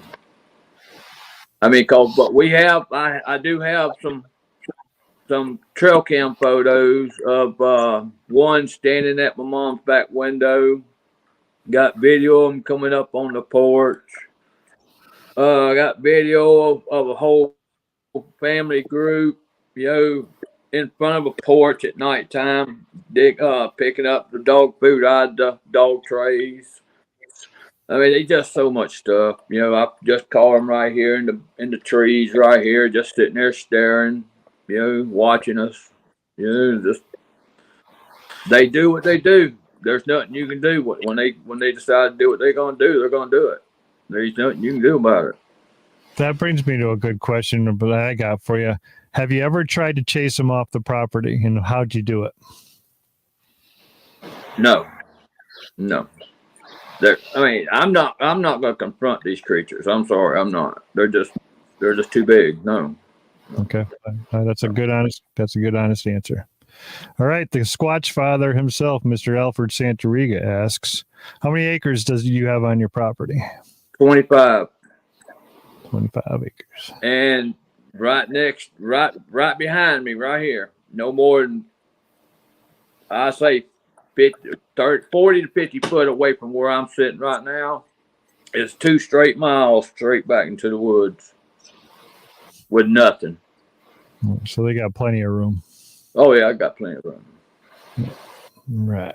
Speaker 3: I mean, but we have. I do have some trail cam photos of one standing at my mom's back window. Got video of them coming up on the porch. Got video of a whole family group, in front of a porch at nighttime, picking up the dog food out of the dog trays. I mean, it's just so much stuff. I just caught them right here in the trees right here, just sitting there staring, watching us. Just they do what they do. There's nothing you can do. When they decide to do what they're gonna do, they're gonna do it. There's nothing you can do about it.
Speaker 1: That brings me to a good question that I got for you. Have you ever tried to chase them off the property, and how'd you do it?
Speaker 3: No. I'm not going to confront these creatures. I'm sorry, I'm not. They're just too big. No.
Speaker 1: Okay, that's a good honest answer. All right, the Squatch Father himself, Mr. Alfred Santoriga, asks, how many acres does you have on your property?
Speaker 3: 25.
Speaker 1: 25 acres.
Speaker 3: And right behind me, right here, no more than, I say 40 to 50 foot away from where I'm sitting right now, is 2 straight miles straight back into the woods with nothing.
Speaker 1: So they got plenty of room.
Speaker 3: Oh yeah, I got plenty of room.
Speaker 1: Right.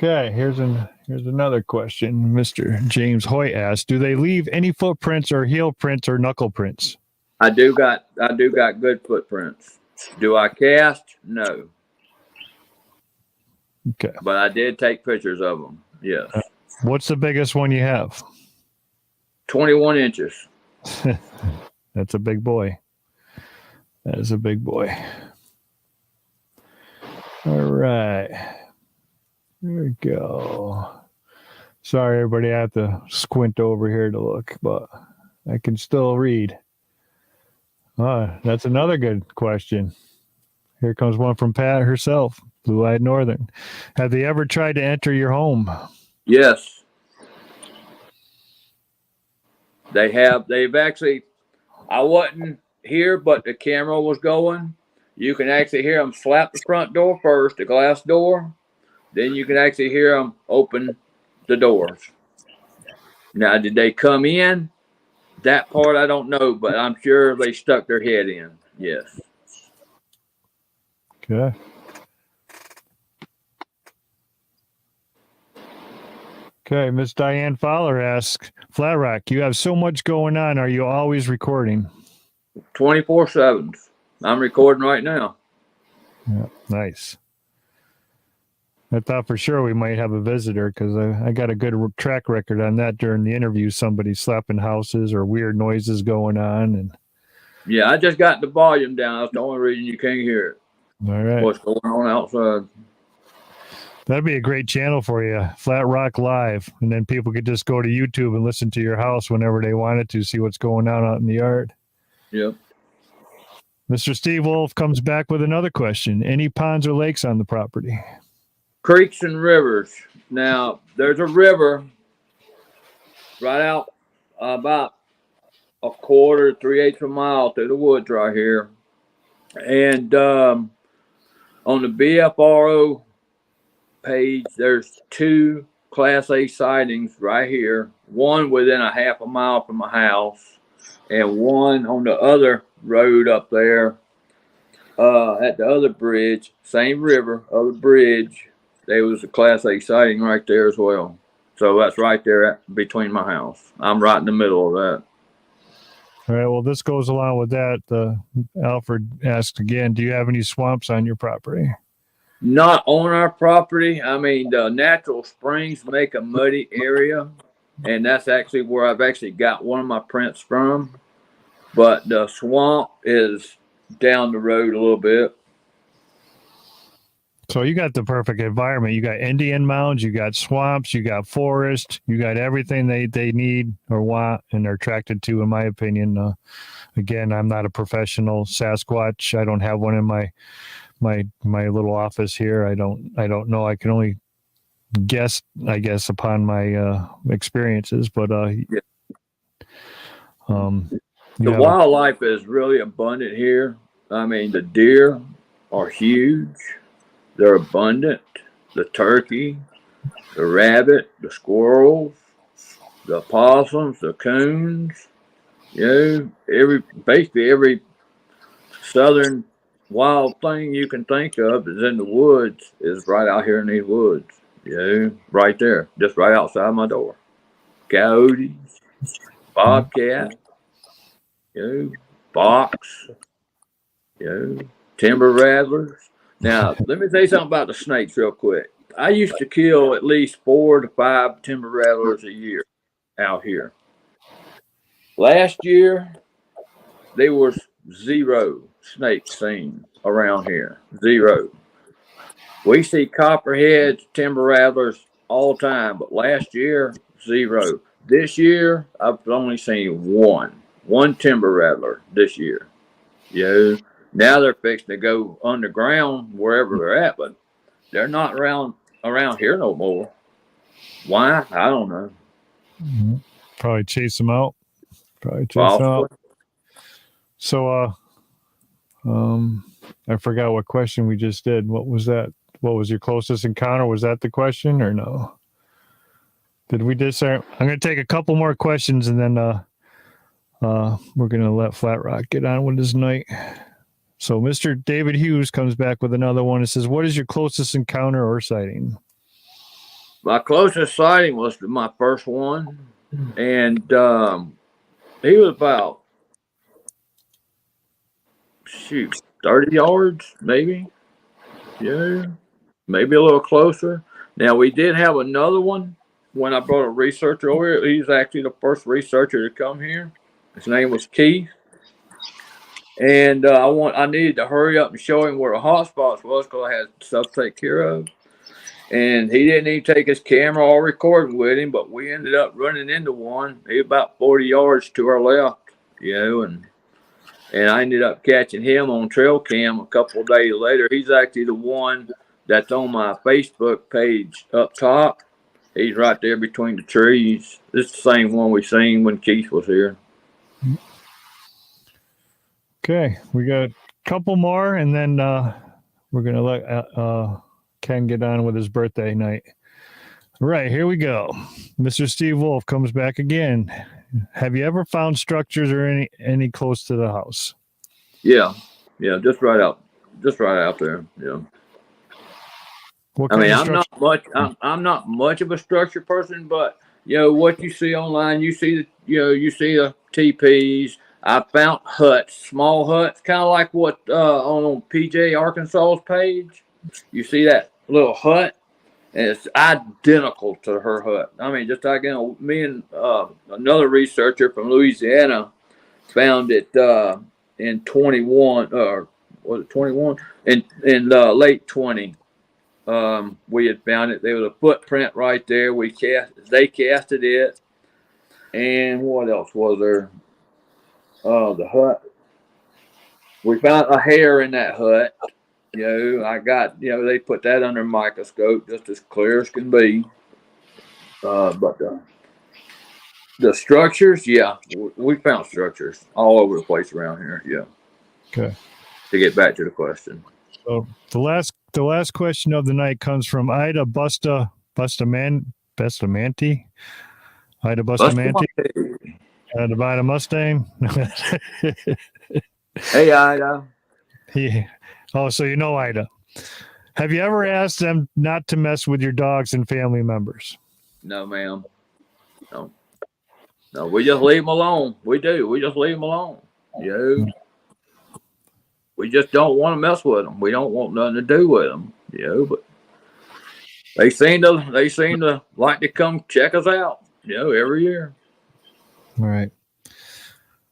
Speaker 1: Okay, here's another question. Mr. James Hoyt asks, do they leave any footprints or heel prints or knuckle prints?
Speaker 3: I do got good footprints. Do I cast? No.
Speaker 1: Okay.
Speaker 3: But I did take pictures of them. Yes.
Speaker 1: What's the biggest one you have?
Speaker 3: 21 inches.
Speaker 1: That's a big boy. That is a big boy. All right. There we go. Sorry, everybody. I have to squint over here to look, but I can still read. That's another good question. Here comes one from Pat herself, Blue-Eyed Northern. Have they ever tried to enter your home?
Speaker 3: Yes. They have. They've actually, I wasn't here, but the camera was going. You can actually hear them slap the front door first, the glass door. then you can actually hear them open the doors. Now, did they come in? That part I don't know, but I'm sure they stuck their head in. Yes.
Speaker 1: Okay. Okay, Miss Diane Fowler asks, FlatRock, you have so much going on. Are you always recording?
Speaker 3: 24/7. I'm recording right now.
Speaker 1: Yeah, nice. I thought for sure we might have a visitor because I got a good track record on that during the interview. Somebody slapping houses or weird noises going on. And
Speaker 3: Yeah, I just got the volume down. That's the only reason you can't hear it.
Speaker 1: all right.
Speaker 3: What's going on outside?
Speaker 1: That'd be a great channel for you, FlatRock Live. And then people could just go to YouTube and listen to your house whenever they wanted to see what's going on out in the yard.
Speaker 3: Yep.
Speaker 1: Mr. Steve Wolf comes back with another question. Any ponds or lakes on the property?
Speaker 3: Creeks and rivers. Now, there's a river right out about a quarter, 3/8 of a mile through the woods right here. And on the BFRO page, there's 2 Class A sightings right here. One within a half a mile from my house, and one on the other road up there at the other bridge, same river, other bridge. There was a Class A sighting right there as well. So that's right there between my house. I'm right in the middle of that.
Speaker 1: All right. Well, this goes along with that. Alfred asked again, do you have any swamps on your property?
Speaker 3: Not on our property. I mean, the natural springs make a muddy area, and that's actually where I've actually got one of my prints from. But the swamp is down the road a little bit.
Speaker 1: So you got the perfect environment. You got Indian mounds, you got swamps, you got forest, you got everything they need or want and are attracted to, in my opinion. Again, I'm not a professional Sasquatch. I don't have one in my little office here. I don't know. I can only guess, I guess, upon my experiences. But
Speaker 3: Yeah. The
Speaker 1: yeah.
Speaker 3: wildlife is really abundant here. I mean, the deer are huge. They're abundant. The turkey, the rabbit, the squirrels, the possums, the coons. You know, basically every southern wild thing you can think of is in the woods, is right out here in these woods. You know, right there, just right outside my door. Coyotes, bobcat, you know, fox, you know, timber rattlers. Now, let me tell you something about the snakes real quick. I used to kill at least 4 to 5 timber rattlers a year out here. Last year, there was 0 snakes seen around here. 0. We see copperheads, timber rattlers all the time, but last year, 0. This year, I've only seen one timber rattler this year. You know, now they're fixing to go underground wherever they're at, but they're not around here no more. Why? I don't know.
Speaker 1: Probably chase them out. So, I forgot what question we just did. What was that? What was your closest encounter? Was that the question or no? Did we just? I'm going to take a couple more questions and then we're going to let FlatRock get on with his night. So Mr. David Hughes comes back with another one. It says, what is your closest encounter or sighting?
Speaker 3: My closest sighting was my first one. And he was about, 30 yards, maybe. Yeah, maybe a little closer. Now, we did have another one when I brought a researcher over here. He's actually the first researcher to come here. His name was Keith. And I needed to hurry up and show him where the hot spots was because I had stuff to take care of. And he didn't even take his camera or recording with him, but we ended up running into one. He was about 40 yards to our left, you know, and I ended up catching him on trail cam a couple of days later. He's actually the one that's on my Facebook page up top. He's right there between the trees. This is the same one we seen when Keith was here.
Speaker 1: Okay, we got a couple more, and then we're gonna let Ken get on with his birthday night. Right, here we go. Mr. Steve Wolf comes back again. Have you ever found structures or any close to the house?
Speaker 3: Yeah, just right out there. Yeah.
Speaker 1: What
Speaker 3: I mean,
Speaker 1: kind of structure?
Speaker 3: I'm not much of a structure person, but what you see online, you see the TPs. I found huts, small huts, kind of like what on PJ Arkansas's page. You see that little hut, and it's identical to her hut. I mean, just like me and another researcher from Louisiana found it in 21, or was it 21? In late 20. We had found it. There was a footprint right there. They casted it, and what else was there? The hut. We found a hair in that hut. I got they put that under a microscope, just as clear as can be. But the structures, yeah, we found structures all over the place around here. Yeah.
Speaker 1: Okay.
Speaker 3: To get back to the question.
Speaker 1: So the last question of the night comes from Ida Bustamanti. Ida Bustamanti. To buy a Mustang.
Speaker 3: Hey, Ida.
Speaker 1: Oh, so you know Ida. Have you ever asked them not to mess with your dogs and family members?
Speaker 3: No, ma'am. No, we just leave them alone. We do. We just leave them alone. We just don't want to mess with them. We don't want nothing to do with them. But they seem to like to come check us out. Every year. All
Speaker 1: right.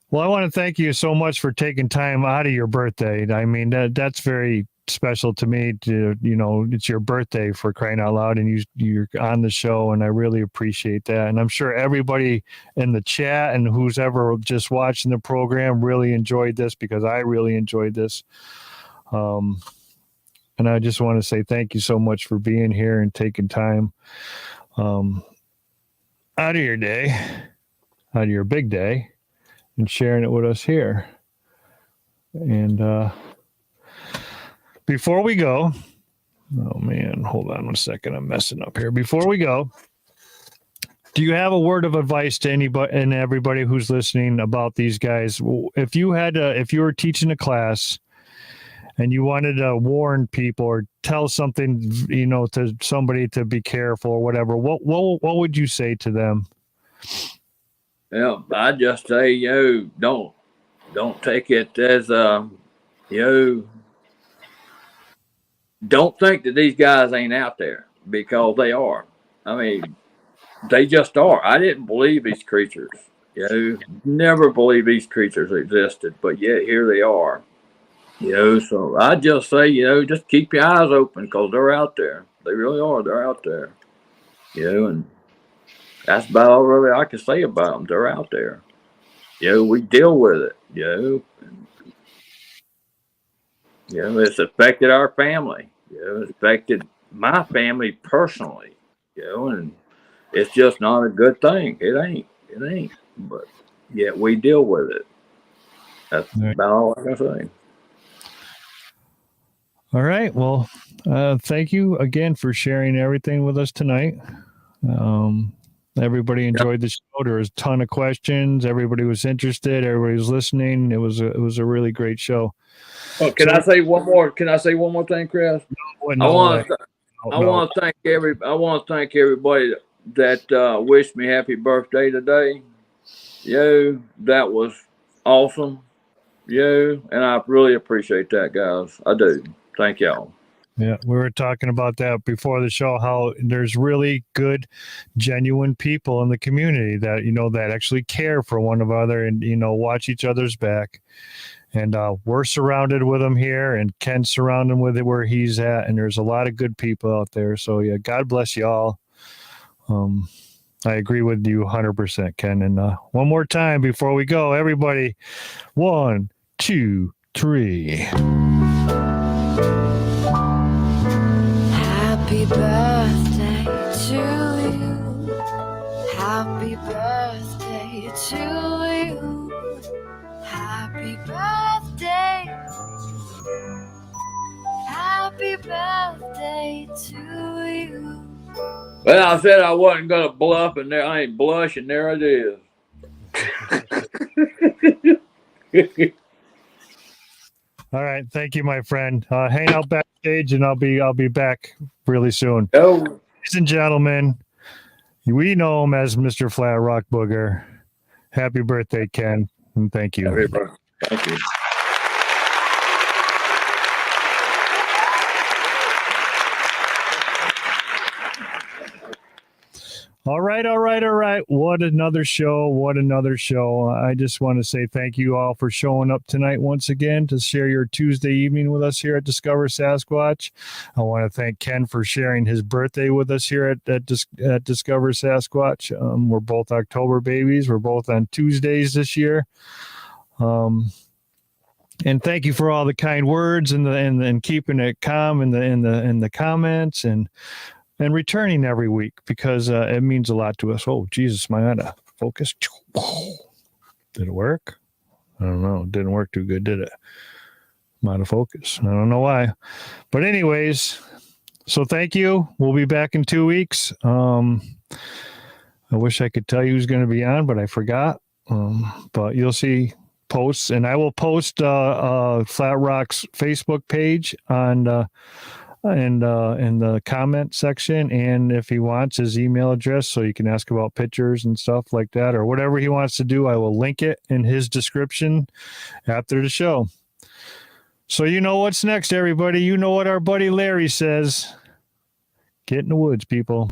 Speaker 1: Well, I want to thank you so much for taking time out of your birthday. I mean, that's very special to me. It's your birthday, for crying out loud, and you're on the show, and I really appreciate that. And I'm sure everybody in the chat and who's ever just watching the program really enjoyed this, because I really enjoyed this. And I just want to say thank you so much for being here and taking time out of your day, out of your big day, and sharing it with us here. And before we go, oh man, hold on 1 second, I'm messing up here. Before we go, do you have a word of advice to anybody and everybody who's listening about these guys? If you were teaching a class and you wanted to warn people or tell something, to somebody to be careful or whatever, what would you say to them?
Speaker 3: Yeah, I just say, don't take it as don't think that these guys ain't out there, because they are. I mean, they just are. I didn't believe these creatures. Never believed these creatures existed, but yet here they are. So I just say, just keep your eyes open, because they're out there. They really are. They're out there. And that's about all really I can say about them. They're out there. We deal with it. It's affected our family. It's affected my family personally. And it's just not a good thing. It ain't. But yet we deal with it. That's about all I can say.
Speaker 1: All right. Well, thank you again for sharing everything with us tonight. Everybody enjoyed the show. There was a ton of questions. Everybody was interested. Everybody was listening. It was a really great show.
Speaker 3: Oh, can I say one more? Can I say one more thing, Chris? I want to thank everybody that wished me happy birthday today. That was awesome. And I really appreciate that, guys. I do. Thank y'all.
Speaker 1: Yeah, we were talking about that before the show, how there's really good, genuine people in the community that, that actually care for one another and, watch each other's back. And we're surrounded with them here, and Ken's surrounded with it where he's at. And there's a lot of good people out there. So, yeah, God bless you all. I agree with you 100%, Ken. And one more time before we go, everybody, 1, 2, 3.
Speaker 2: Happy birthday to you. Happy birthday to you. Happy birthday. Happy birthday to you.
Speaker 3: Well, I said I wasn't gonna bluff, and there I ain't blushing. There it is.
Speaker 1: All right, thank you, my friend. Hang out backstage, and I'll be back really soon.
Speaker 3: Oh,
Speaker 1: Ladies and gentlemen, we know him as Mr. FlatRock Booger. Happy birthday, Ken, and thank you.
Speaker 3: everybody. Thank you.
Speaker 1: All right. What another show. I just want to say thank you all for showing up tonight once again to share your Tuesday evening with us here at Discover Sasquatch. I want to thank Ken for sharing his birthday with us here at Discover Sasquatch. We're both October babies. We're both on Tuesdays this year. And thank you for all the kind words and keeping it calm in the comments and returning every week, because it means a lot to us. Oh, Jesus, my out of focus. Did it work? I don't know. It didn't work too good, did it? I'm out of focus. I don't know why. But anyways, so thank you. We'll be back in 2 weeks. I wish I could tell you who's going to be on, but I forgot. But you'll see posts, and I will post FlatRock's Facebook page on in the comment section, and if he wants his email address so you can ask about pictures and stuff like that, or whatever he wants to do, I will link it in his description after the show. So you know what's next, everybody. You know what our buddy Larry says. Get in the woods, people.